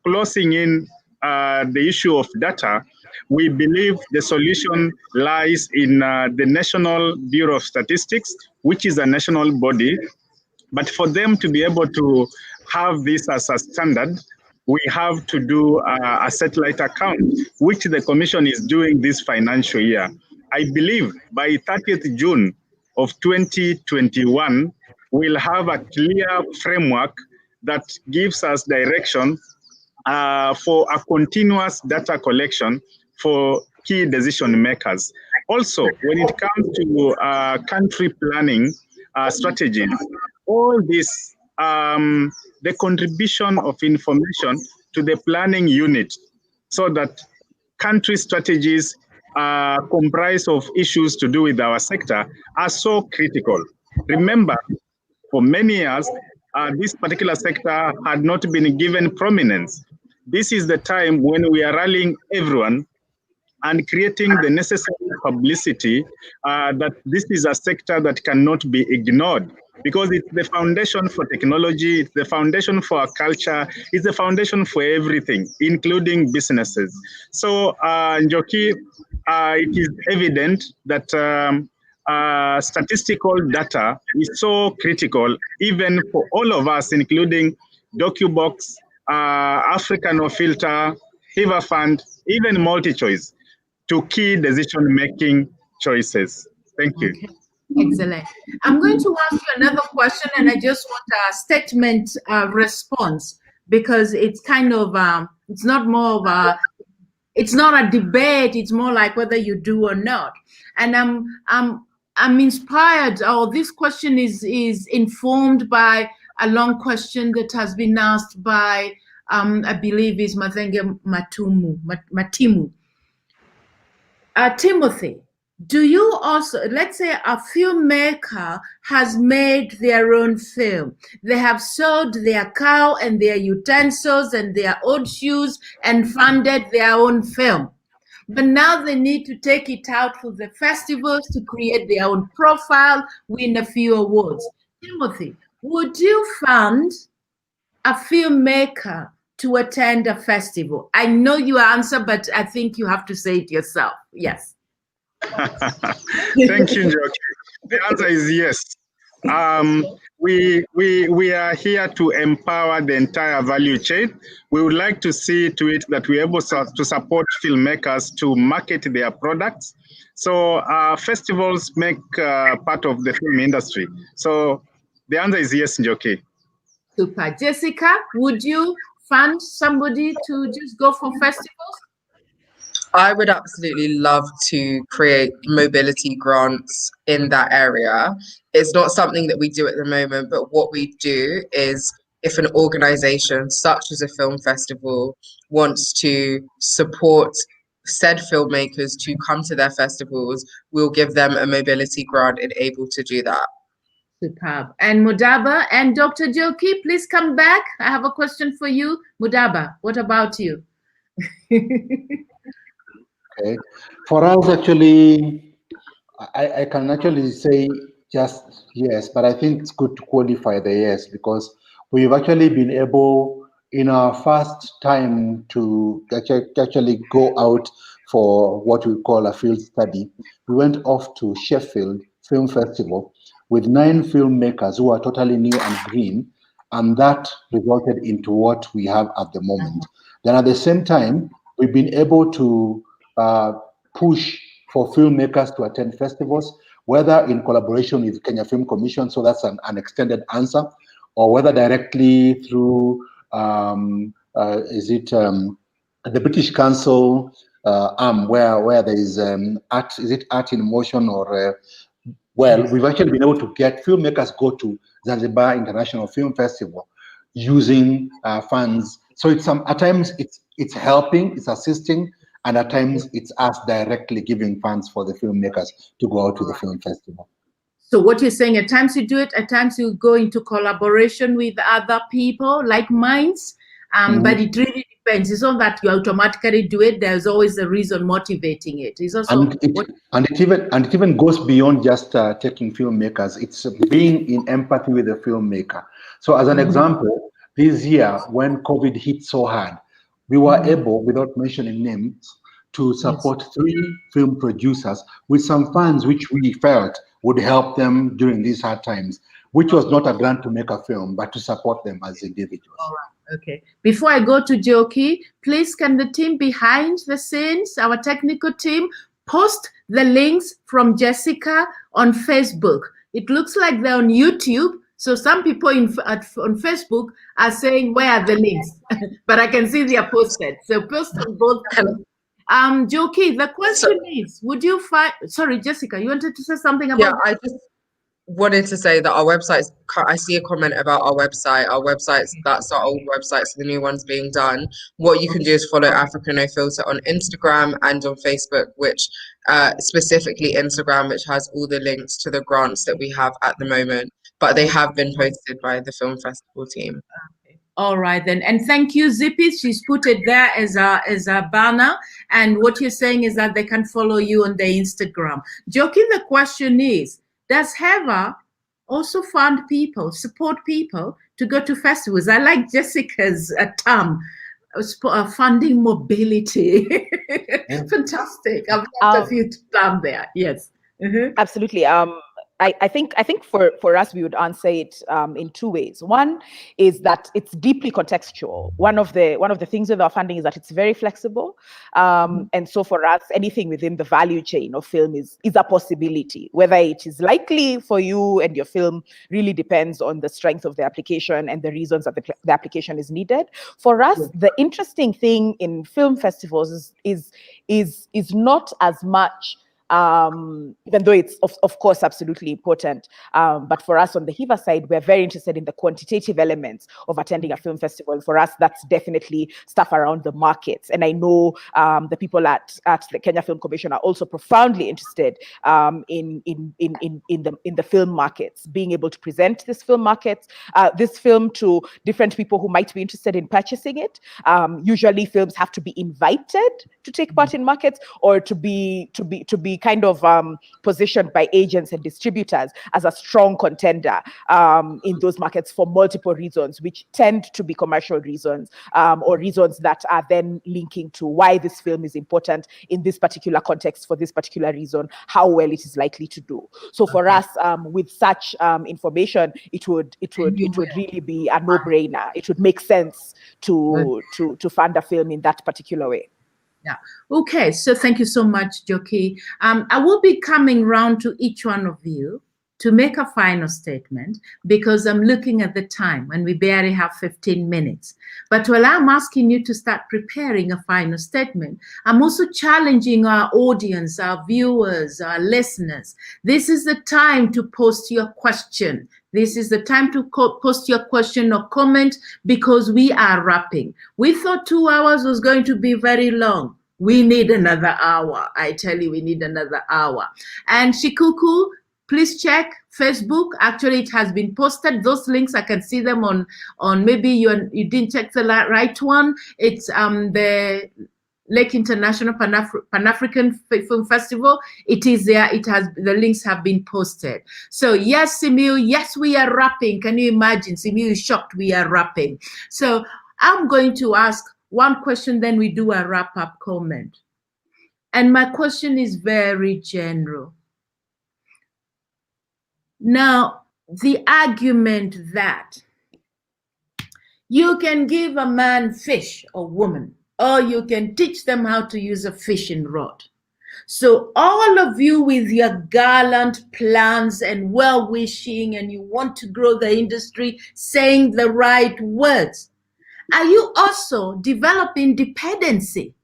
closing in the issue of data, we believe the solution lies in the National Bureau of Statistics, which is a national body. But for them to be able to have this as a standard, we have to do a satellite account, which the Commission is doing this financial year. I believe by 30th June of 2021, we'll have a clear framework that gives us direction for a continuous data collection for key decision makers. Also, when it comes to country planning strategies, all this, the contribution of information to the planning unit so that country strategies comprised of issues to do with our sector are so critical. Remember, for many years, this particular sector had not been given prominence. This is the time when we are rallying everyone and creating the necessary publicity that this is a sector that cannot be ignored, because it's the foundation for technology, it's the foundation for our culture, it's the foundation for everything, including businesses. So, Njoki, it is evident that statistical data is so critical, even for all of us, including Docubox, Africa No Filter, HEVA Fund, even Multichoice, to key decision-making choices. Thank you. Okay. Excellent. I'm going to ask you another question, and I just want a statement response, because it's kind of, it's not more of a, it's not a debate, it's more like whether you do or not. And I'm inspired, or this question is informed by a long question that has been asked by, I believe is Mathenge Matimu. Timothy, do you also, let's say a filmmaker has made their own film. They have sold their cow and their utensils and their old shoes and funded their own film. But now they need to take it out for the festivals to create their own profile, win a few awards. Timothy, would you fund a filmmaker to attend a festival? I know your answer, but I think you have to say it yourself. Yes. Thank you, Njoki. The answer is yes. We are here to empower the entire value chain. We would like to see to it that we're able to support filmmakers to market their products. So festivals make part of the film industry. So the answer is yes, Njoki. Super. Jessica, would you fund somebody to just go for festivals? I would absolutely love to create mobility grants in that area. It's not something that we do at the moment, but what we do is if an organization such as a film festival wants to support said filmmakers to come to their festivals, we'll give them a mobility grant and able to do that. Superb. And Mudaba and Dr. Njoki, please come back. I have a question for you. Mudaba, what about you? Okay. For us, actually, I can actually say just yes, but I think it's good to qualify the yes, because we've actually been able in our first time to actually go out for what we call a field study. We went off to Sheffield Film Festival with 9 filmmakers who are totally new and green, and that resulted into what we have at the moment. Then at the same time, we've been able to push for filmmakers to attend festivals, whether in collaboration with Kenya Film Commission, so that's an extended answer, or whether directly through the British Council arm, where there is art, is it Art in Motion, or well, we've actually been able to get filmmakers go to Zanzibar International Film Festival using funds. So it's at times it's helping, it's assisting, and at times it's us directly giving funds for the filmmakers to go out to the film festival. So what you're saying, at times you do it, at times you go into collaboration with other people like minds, but it really depends. It's not that you automatically do it. There's always a reason motivating it. It's also and it even goes beyond just taking filmmakers. It's being in empathy with the filmmaker. So as an example, this year when COVID hit so hard, we were able, without mentioning names, to support 3 film producers with some funds which we felt would help them during these hard times, which was not a grant to make a film, but to support them as individuals. All right. Okay. Before I go to Njoki, please can the team behind the scenes, our technical team, post the links from Jessica on Facebook. It looks like they're on YouTube. So some people on Facebook are saying, where are the links? But I can see they are posted. So post on both. Njoki, the question is, would you find, sorry, Jessica, you wanted to say something about? Yeah, I just wanted to say that our website, I see a comment about our website. Our websites, that's our old websites, the new one's being done. What you can do is follow Africa No Filter on Instagram and on Facebook, which specifically Instagram, which has all the links to the grants that we have at the moment. But they have been posted by the film festival team. Okay. All right then, and thank you, Zippy. She's put it there as a banner. And what you're saying is that they can follow you on the Instagram. Njoki, the question is, does HEVA also fund people, support people to go to festivals? I like Jessica's term, funding mobility. Fantastic. I've got a few terms there. Yes. Absolutely. I think for us, we would answer it in 2 ways. One is that it's deeply contextual. One of the things with our funding is that it's very flexible, and so for us, anything within the value chain of film is a possibility. Whether it is likely for you and your film really depends on the strength of the application and the reasons that the application is needed. For us, the interesting thing in film festivals is not as much even though it's of course absolutely important. But for us on the HEVA side, we're very interested in the quantitative elements of attending a film festival. For us, that's definitely stuff around the markets. And I know the people at the Kenya Film Commission are also profoundly interested in the film markets, being able to present this film to different people who might be interested in purchasing it. Usually films have to be invited to take part in markets, or to be kind of positioned by agents and distributors as a strong contender in those markets for multiple reasons, which tend to be commercial reasons, or reasons that are then linking to why this film is important in this particular context for this particular reason, how well it is likely to do. So for us, with such information, it would really be a no-brainer. It would make sense to fund a film in that particular way. Yeah. Okay. So thank you so much, Njoki. I will be coming round to each one of you to make a final statement, because I'm looking at the time and we barely have 15 minutes. But while I'm asking you to start preparing a final statement, I'm also challenging our audience, our viewers, our listeners. This is the time to post your question. This is the time to post your question or comment, because we are wrapping. We thought 2 hours was going to be very long. We need another hour. I tell you, we need another hour. And Shikuku, please check Facebook. Actually, it has been posted. Those links, I can see them on maybe you didn't check the right one. It's the Lake International Pan-African Film Festival. It is there. The links have been posted. So yes, Simiu, yes, we are wrapping. Can you imagine? Simiu is shocked we are wrapping. So I'm going to ask one question, then we do a wrap-up comment. And my question is very general. Now, the argument that you can give a man fish or woman, or you can teach them how to use a fishing rod. So all of you with your gallant plans and well-wishing, and you want to grow the industry, saying the right words, are you also developing dependency?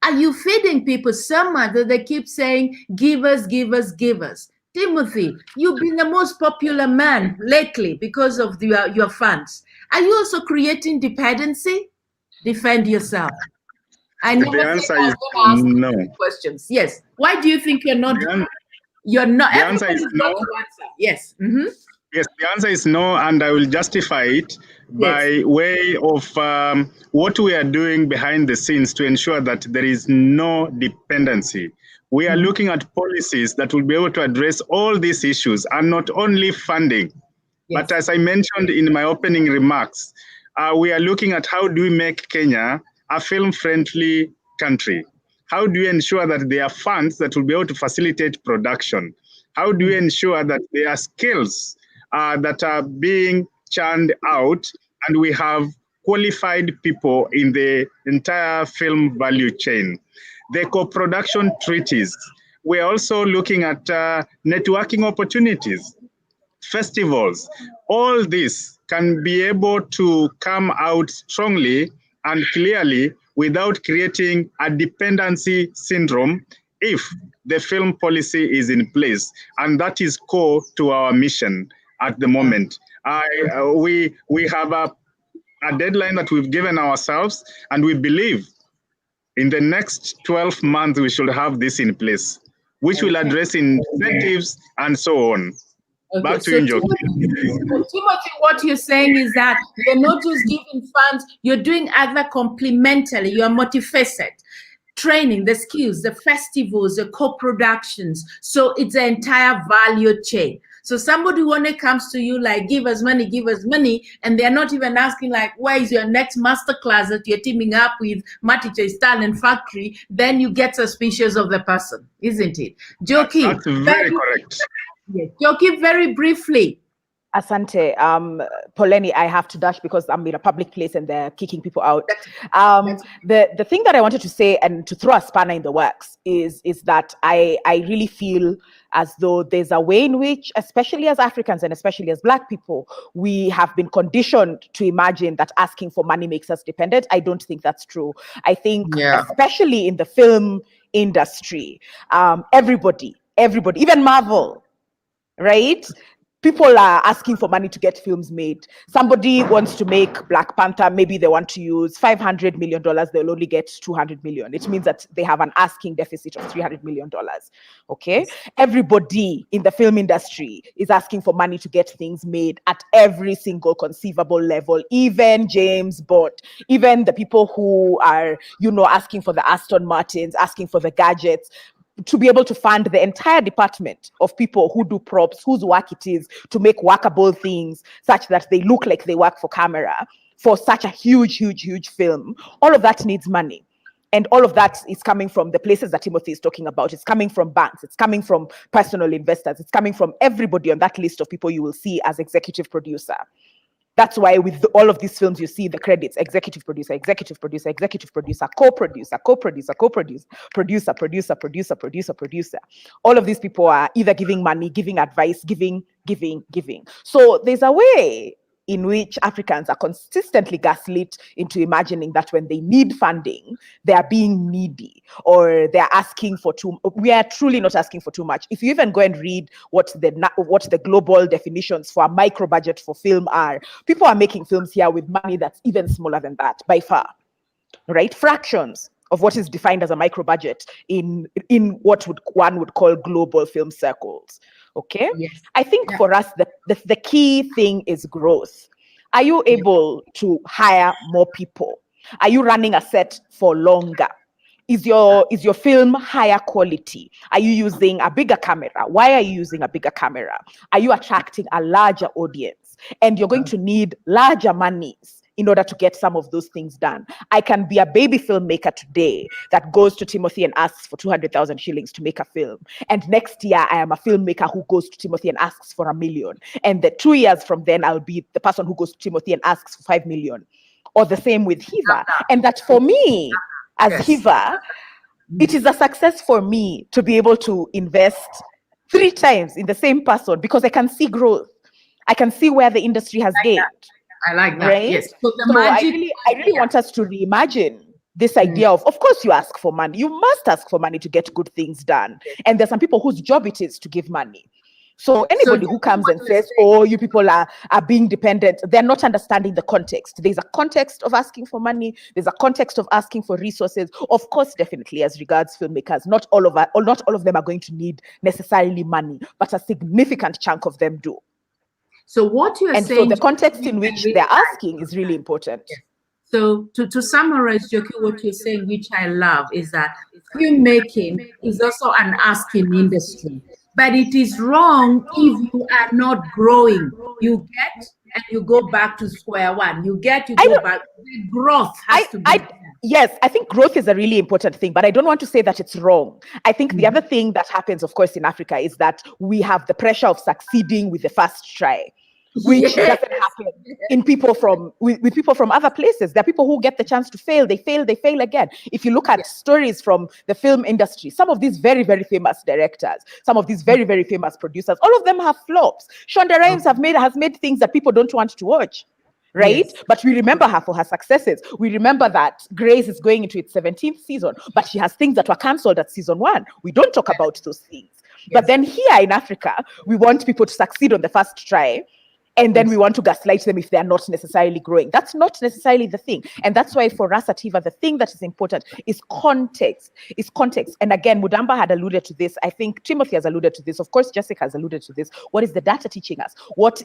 Are you feeding people so much that they keep saying, give us, give us, give us? Timothy, you've been the most popular man lately because of your fans. Are you also creating dependency? Defend yourself. I never the answer said I was going to ask no. questions. Yes. Why do you think you're not? You're not. The answer is no. Yes. Mm-hmm. Yes, the answer is no, and I will justify it by way of what we are doing behind the scenes to ensure that there is no dependency. We are looking at policies that will be able to address all these issues, and not only funding. But as I mentioned in my opening remarks, we are looking at how do we make Kenya a film-friendly country? How do we ensure that there are funds that will be able to facilitate production? How do we ensure that there are skills that are being churned out, and we have qualified people in the entire film value chain? The co-production treaties. We're also looking at networking opportunities, festivals. All this can be able to come out strongly and clearly without creating a dependency syndrome if the film policy is in place. And that is core to our mission at the moment. We have a deadline that we've given ourselves, and we believe in the next 12 months, we should have this in place, which will address incentives and so on. Okay, back to you, Njoki. Timothy, what you're saying is that you're not just giving funds, you're doing other complementary, you're multifaceted. Training, the skills, the festivals, the co-productions. So it's the entire value chain. So somebody when it comes to you like, give us money, and they're not even asking like, where is your next masterclass that you're teaming up with Multichoice Talent Factory, then you get suspicious of the person, isn't it? Njoki. That's very correct. Yes. Njoki, very briefly. Asante, Poleni, I have to dash because I'm in a public place and they're kicking people out. The thing that I wanted to say and to throw a spanner in the works is that I really feel as though there's a way in which, especially as Africans and especially as Black people, we have been conditioned to imagine that asking for money makes us dependent. I don't think that's true. I think especially in the film industry, everybody, even Marvel, right? People are asking for money to get films made. Somebody wants to make Black Panther. Maybe they want to use $500 million. They'll only get 200 million. It means that they have an asking deficit of $300 million. Okay. Everybody in the film industry is asking for money to get things made at every single conceivable level. Even James Bond, even the people who are, asking for the Aston Martins, asking for the gadgets, to be able to fund the entire department of people who do props, whose work it is to make workable things such that they look like they work for camera for such a huge, huge, huge film. All of that needs money. And all of that is coming from the places that Timothy is talking about. It's coming from banks. It's coming from personal investors. It's coming from everybody on that list of people you will see as executive producer. That's why with all of these films, you see the credits: executive producer, executive producer, executive producer, co-producer, co-producer, co-producer, producer, producer, producer, producer, producer. All of these people are either giving money, giving advice, giving. So there's a way in which Africans are consistently gaslit into imagining that when they need funding, they are being needy or they're asking for too. We are truly not asking for too much. If you even go and read what the global definitions for a micro budget for film are, people are making films here with money that's even smaller than that by far, right? Fractions of what is defined as a micro budget in what one would call global film circles. Okay. Yes. I think for us, the key thing is growth. Are you able to hire more people? Are you running a set for longer? Is your film higher quality? Are you using a bigger camera? Why are you using a bigger camera? Are you attracting a larger audience? And you're going to need larger monies in order to get some of those things done. I can be a baby filmmaker today that goes to Timothy and asks for 200,000 shillings to make a film. And next year, I am a filmmaker who goes to Timothy and asks for $1 million. And the 2 years from then, I'll be the person who goes to Timothy and asks for 5 million. Or the same with HEVA. And that for me, as HEVA, it is a success for me to be able to invest 3 times in the same person because I can see growth. I can see where the industry has gained. I like that. Right? Yes. So I really want us to reimagine this idea of course you ask for money. You must ask for money to get good things done. And there's some people whose job it is to give money. So anybody who comes and says, oh, you people are being dependent, they're not understanding the context. There's a context of asking for money. There's a context of asking for resources. Of course, definitely, as regards filmmakers, not all of them are going to need necessarily money, but a significant chunk of them do. So what you are saying, so the context in which they're asking is really important. Yes. So to summarize, Njoki, what you're saying, which I love, is that filmmaking is also an asking industry. But it is wrong if you are not growing. You get and you go back to square one. You go back. The growth has to be. Yes, I think growth is a really important thing, but I don't want to say that it's wrong. I think the other thing that happens, of course, in Africa is that we have the pressure of succeeding with the first try, which doesn't happen in people with people from other places. There are people who get the chance to fail. They fail again. If you look at stories from the film industry, some of these very, very famous directors, some of these very, very famous producers, all of them have flops. Shonda Rhimes has made things that people don't want to watch. Right? Yes. But we remember her for her successes. We remember that Grace is going into its 17th season, but she has things that were cancelled at season 1. We don't talk about those things. Yes. But then here in Africa, we want people to succeed on the first try. And then we want to gaslight them if they're not necessarily growing. That's not necessarily the thing. And that's why for us at HEVA, the thing that is important is context. And again, Mudamba had alluded to this. I think Timothy has alluded to this. Of course, Jessica has alluded to this. What is the data teaching us? What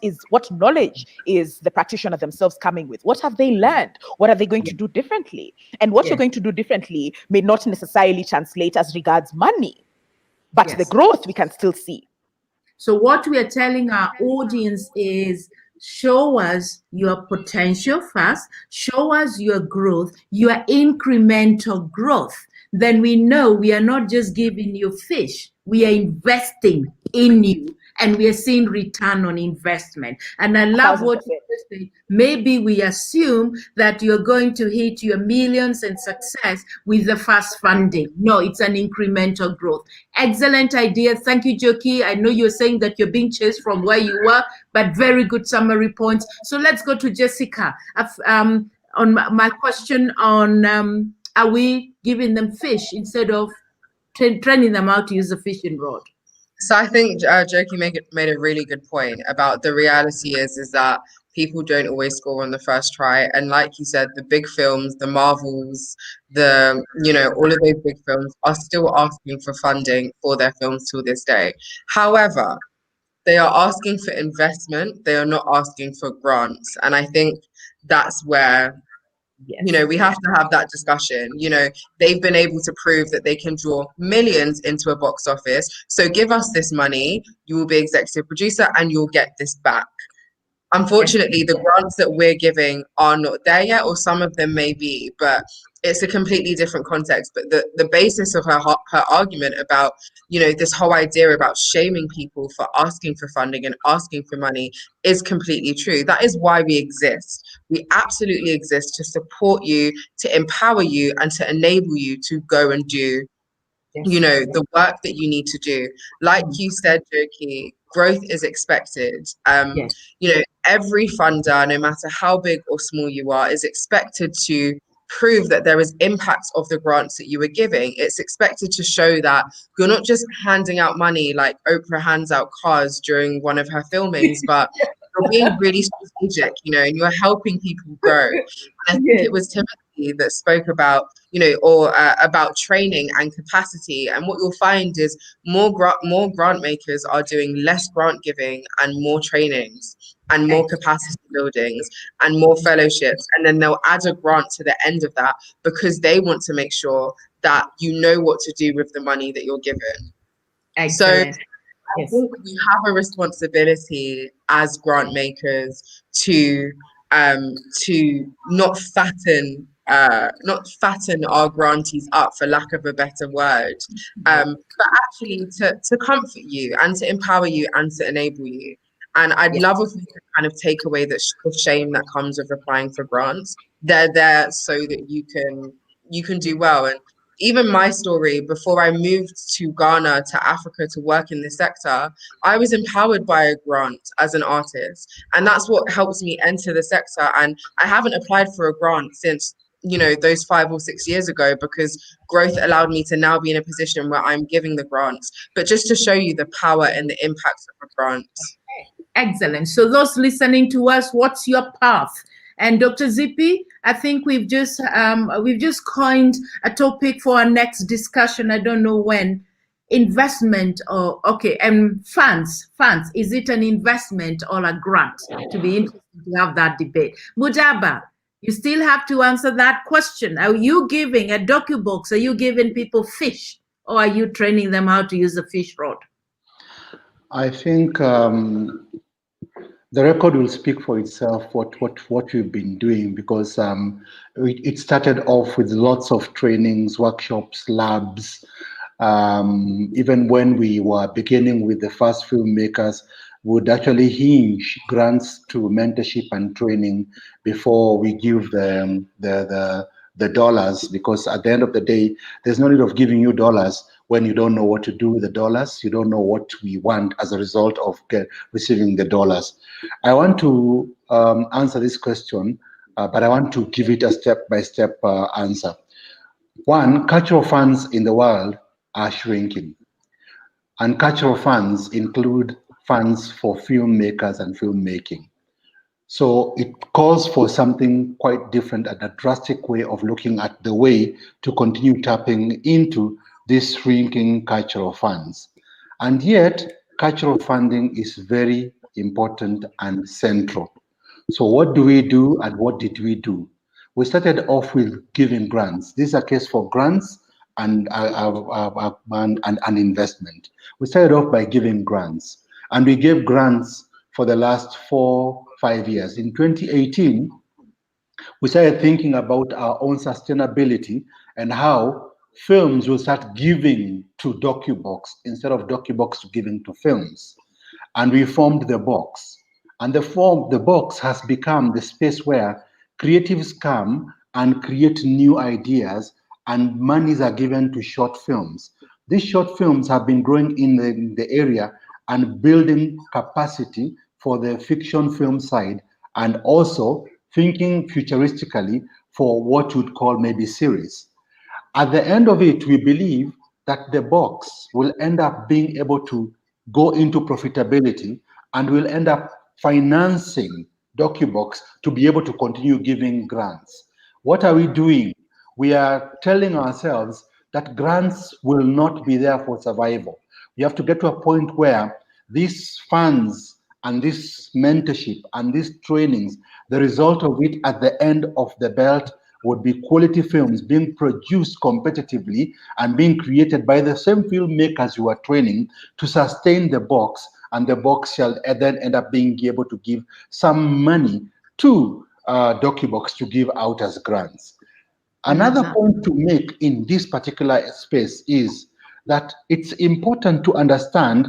knowledge is the practitioner themselves coming with? What have they learned? What are they going to do differently? And what you're going to do differently may not necessarily translate as regards money, but the growth we can still see. So what we are telling our audience is, show us your potential first, show us your growth, your incremental growth. Then we know we are not just giving you fish, we are investing in you, and we are seeing return on investment. And I love what you say. Maybe we assume that you're going to hit your millions and success with the first funding. No, it's an incremental growth. Excellent idea. Thank you, Njoki. I know you're saying that you're being chased from where you were, but very good summary points. So let's go to Jessica. On my question on, are we giving them fish instead of training them how to use a fishing rod? So I think Njoki made a really good point about the reality is that people don't always score on the first try. And like you said, the big films, the Marvels, all of those big films are still asking for funding for their films till this day. However, they are asking for investment. They are not asking for grants. And I think that's where we have to have that discussion. They've been able to prove that they can draw millions into a box office. So give us this money, you will be executive producer and you'll get this back. Unfortunately, the grants that we're giving are not there yet, or some of them may be, but it's a completely different context. But the basis of her argument about, this whole idea about shaming people for asking for funding and asking for money is completely true. That is why we exist. We absolutely exist to support you, to empower you, and to enable you to go and do the work that you need to do. Like you said, Njoki, growth is expected. Every funder, no matter how big or small you are, is expected to prove that there is impact of the grants that you are giving. It's expected to show that you're not just handing out money like Oprah hands out cars during one of her filmings, but you're being really strategic, and you're helping people grow. And I think it was Timothy that spoke about, about training and capacity. And what you'll find is more grant makers are doing less grant giving and more trainings and more capacity buildings and more fellowships. And then they'll add a grant to the end of that because they want to make sure that you know what to do with the money that you're given. Excellent. So I think we have a responsibility as grant makers to not fatten our grantees up, for lack of a better word, but actually to comfort you and to empower you and to enable you. And I'd love if we could kind of take away the shame that comes with applying for grants. They're there so that you can do well. And even my story, before I moved to Ghana, to Africa, to work in this sector, I was empowered by a grant as an artist. And that's what helps me enter the sector. And I haven't applied for a grant since, those 5 or 6 years ago, because growth allowed me to now be in a position where I'm giving the grants. But just to show you the power and the impact of a grant. Excellent. So those listening to us, what's your path? And Dr. Zippy, I think we've just coined a topic for our next discussion. I don't know when. Investment and funds. Is it an investment or a grant? To be interesting to have that debate. Mudamba, you still have to answer that question. Are you giving a Docubox? Are you giving people fish, or are you training them how to use a fish rod? I think the record will speak for itself, what we've been doing, because it started off with lots of trainings, workshops, labs. Even when we were beginning with the first filmmakers, would actually hinge grants to mentorship and training before we give them the dollars, because at the end of the day, there's no need of giving you dollars when you don't know what to do with the dollars. You don't know what we want as a result of receiving the dollars. I want to answer this question, but I want to give it a step-by-step answer. One, cultural funds in the world are shrinking. And cultural funds include funds for filmmakers and filmmaking. So it calls for something quite different and a drastic way of looking at the way to continue tapping into these shrinking cultural funds. And yet, cultural funding is very important and central. So what do we do and what did we do? We started off with giving grants. This is a case for grants and an investment. We started off by giving grants, and we gave grants for the last 4-5 years. In 2018, we started thinking about our own sustainability and how films will start giving to Docubox instead of Docubox giving to films. And we formed the box. And the box has become the space where creatives come and create new ideas, and monies are given to short films. These short films have been growing in the area and building capacity for the fiction film side, and also thinking futuristically for what you'd call maybe series. At the end of it, we believe that the box will end up being able to go into profitability and will end up financing Docubox to be able to continue giving grants. What are we doing? We are telling ourselves that grants will not be there for survival. We have to get to a point where these funds and this mentorship and these trainings, the result of it at the end of the belt would be quality films being produced competitively and being created by the same filmmakers you are training to sustain the box, and the box shall then end up being able to give some money to Docubox to give out as grants. Another point to make in this particular space is that it's important to understand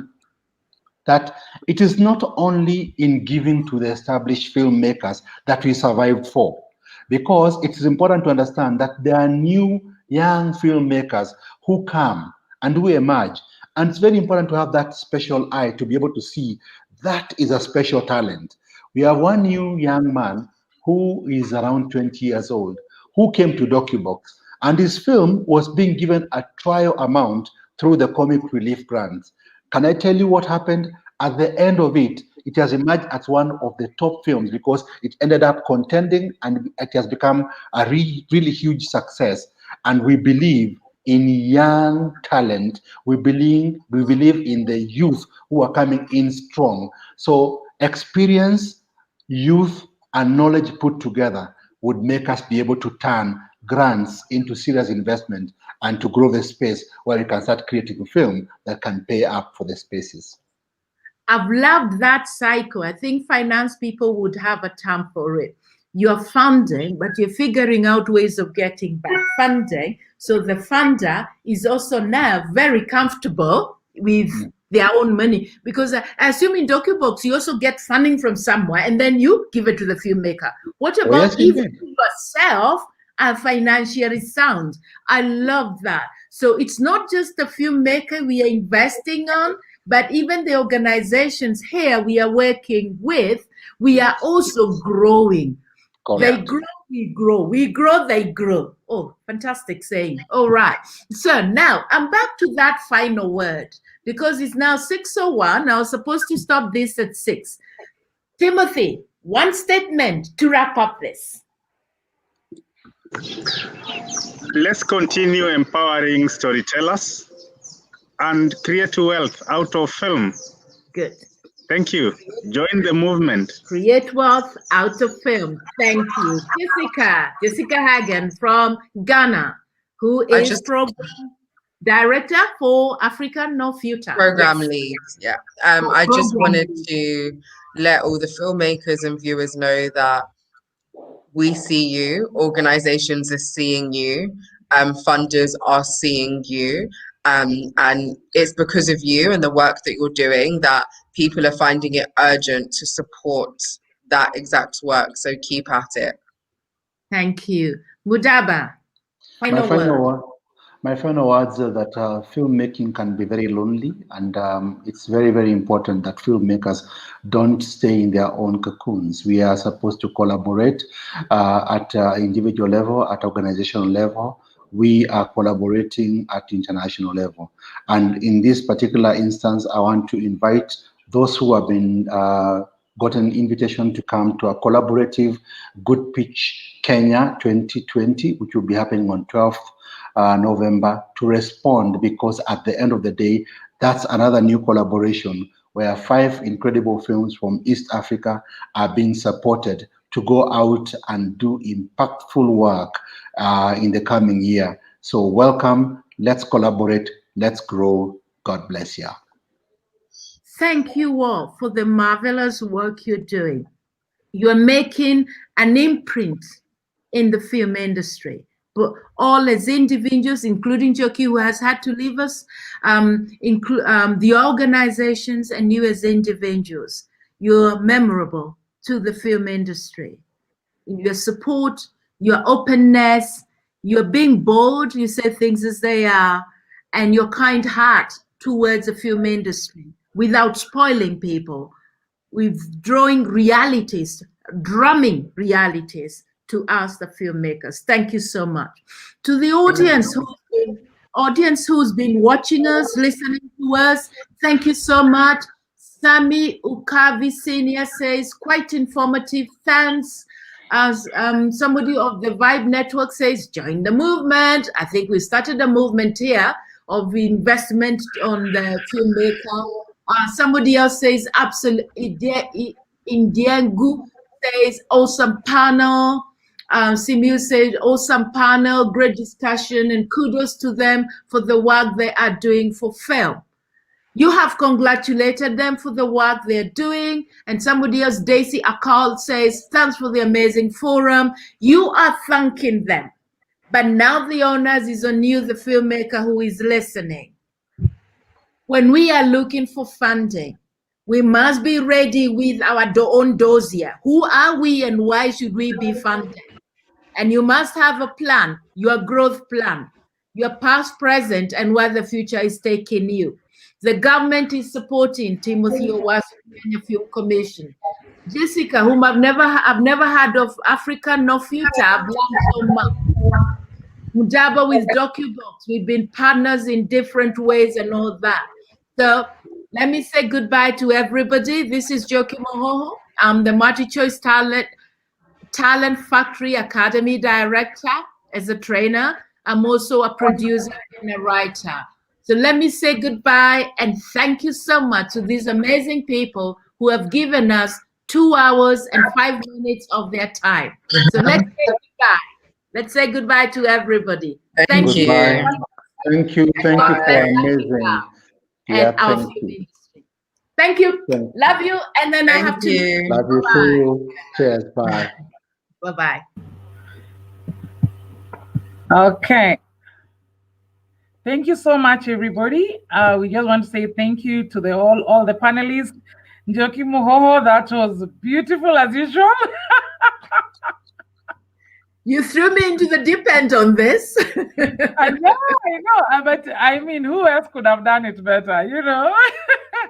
that it is not only in giving to the established filmmakers that we survived for, because it is important to understand that there are new young filmmakers who come and who emerge. And it's very important to have that special eye to be able to see that is a special talent. We have one new young man who is around 20 years old, who came to Docubox, and his film was being given a trial amount through the Comic Relief Grants. Can I tell you what happened? At the end of it, it has emerged as one of the top films because it ended up contending and it has become a really huge success. And we believe in young talent. We believe in the youth who are coming in strong. So experience, youth, and knowledge put together would make us be able to turn grants into serious investment and to grow the space where we can start creating film that can pay up for the spaces. I've loved that cycle. I think finance people would have a term for it. You're funding, but you're figuring out ways of getting back funding. So the funder is also now very comfortable with their own money, because I assume in Docubox you also get funding from somewhere and then you give it to the filmmaker. What about even yourself are financially sound? I love that. So it's not just the filmmaker we are investing on, but even the organizations here we are working with, we are also growing. Correct. They grow, we grow. We grow, they grow. Oh, fantastic saying. All right. So now I'm back to that final word, because it's now 6:01. I was supposed to stop this at 6. Timothy, one statement to wrap up this. Let's continue empowering storytellers and create wealth out of film. Good. Thank you. Join the movement. Create wealth out of film. Thank you. Jessica Hagan from Ghana, who is program director for African No Future. Program lead, yeah. I just wanted to let all the filmmakers and viewers know that we see you, organizations are seeing you, funders are seeing you, and it's because of you and the work that you're doing that people are finding it urgent to support that exact work. So keep at it. Thank you. Mudaba, final word. My final words are that filmmaking can be very lonely, and it's very, very important that filmmakers don't stay in their own cocoons. We are supposed to collaborate at individual level, at organizational level. We are collaborating at international level. And in this particular instance, I want to invite those who have been gotten an invitation to come to a collaborative Good Pitch Kenya 2020, which will be happening on 12th November, to respond, because at the end of the day, that's another new collaboration where 5 incredible films from East Africa are being supported to go out and do impactful work in the coming year. So welcome, let's collaborate, let's grow. God bless you. Thank you all for the marvelous work you're doing. You're making an imprint in the film industry, but all as individuals, including Njoki, who has had to leave us, the organizations and you as individuals. You're memorable to the film industry. Your support, your openness, you're being bold, you say things as they are, and your kind heart towards the film industry without spoiling people, withdrawing realities, drumming realities to us, the filmmakers. Thank you so much. To the audience who's been audience who's been watching us, listening to us, thank you so much. Sami Ukavi Senior says, quite informative, thanks. As somebody of the Vibe Network says, join the movement. I think we started a movement here of investment on the filmmaker. Somebody else says, absolutely. Indiangu says, awesome panel. Simu said, awesome panel, great discussion, and kudos to them for the work they are doing for film. You have congratulated them for the work they're doing. And somebody else, Daisy Akal, says, thanks for the amazing forum. You are thanking them. But now the onus is on you, the filmmaker who is listening. When we are looking for funding, we must be ready with our own dossier. Who are we and why should we be funded? And you must have a plan, your growth plan, your past, present, and where the future is taking you. The government is supporting Timothy Owase Kenya Film Commission. Jessica, whom I've never heard of Africa No Future, I've learned so much. Mudaba with Docubox, we've been partners in different ways and all that. So let me say goodbye to everybody. This is Njoki Muhoho. I'm the Multichoice Talent Factory Academy Director as a trainer. I'm also a producer and a writer. So let me say goodbye and thank you so much to these amazing people who have given us 2 hours and 5 minutes of their time. So let's say goodbye. Let's say goodbye to everybody. Thank you. Thank you. Thank you for amazing. And our film industry. Thank you. Love you. And then I have to. Love you too. Cheers. Bye. Bye-bye. Okay. Thank you so much, everybody. We just want to say thank you to all the panelists. Njoki Muhoho, that was beautiful as usual. You threw me into the deep end on this. I know, but I mean, who else could have done it better, you know?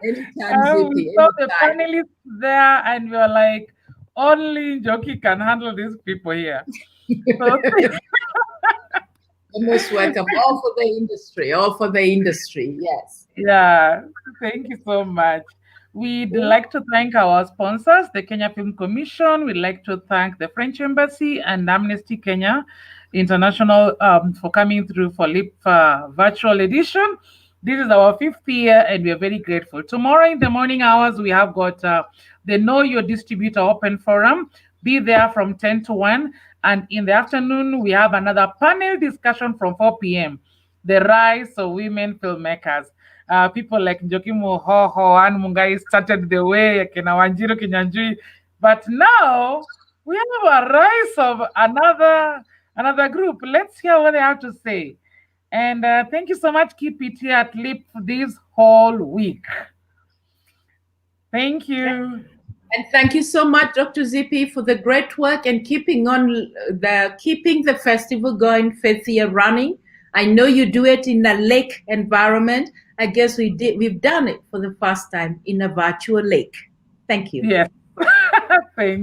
Zippy, so the panelists there, and we were like, only Njoki can handle these people here. So, you're most welcome. All for the industry, yes. Yeah, thank you so much. We'd like to thank our sponsors, the Kenya Film Commission. We'd like to thank the French Embassy and Amnesty Kenya International for coming through for Lipff virtual edition. This is our 5th year and we are very grateful. Tomorrow in the morning hours, we have got the Know Your Distributor Open Forum. Be there from 10 to 1. And in the afternoon, we have another panel discussion from 4 p.m. The rise of women filmmakers. People like Njoki Muhoho and Mungai started the way, Wanjiru Kinyanjui. But now we have a rise of another group. Let's hear what they have to say. And thank you so much. Keep it here at Lipff this whole week. Thank you. And thank you so much, Dr. Zippy, for the great work and keeping the festival going 5th year running. I know you do it in a lake environment. I guess we've done it for the first time in a virtual lake. Thank you. Yes. Thank you.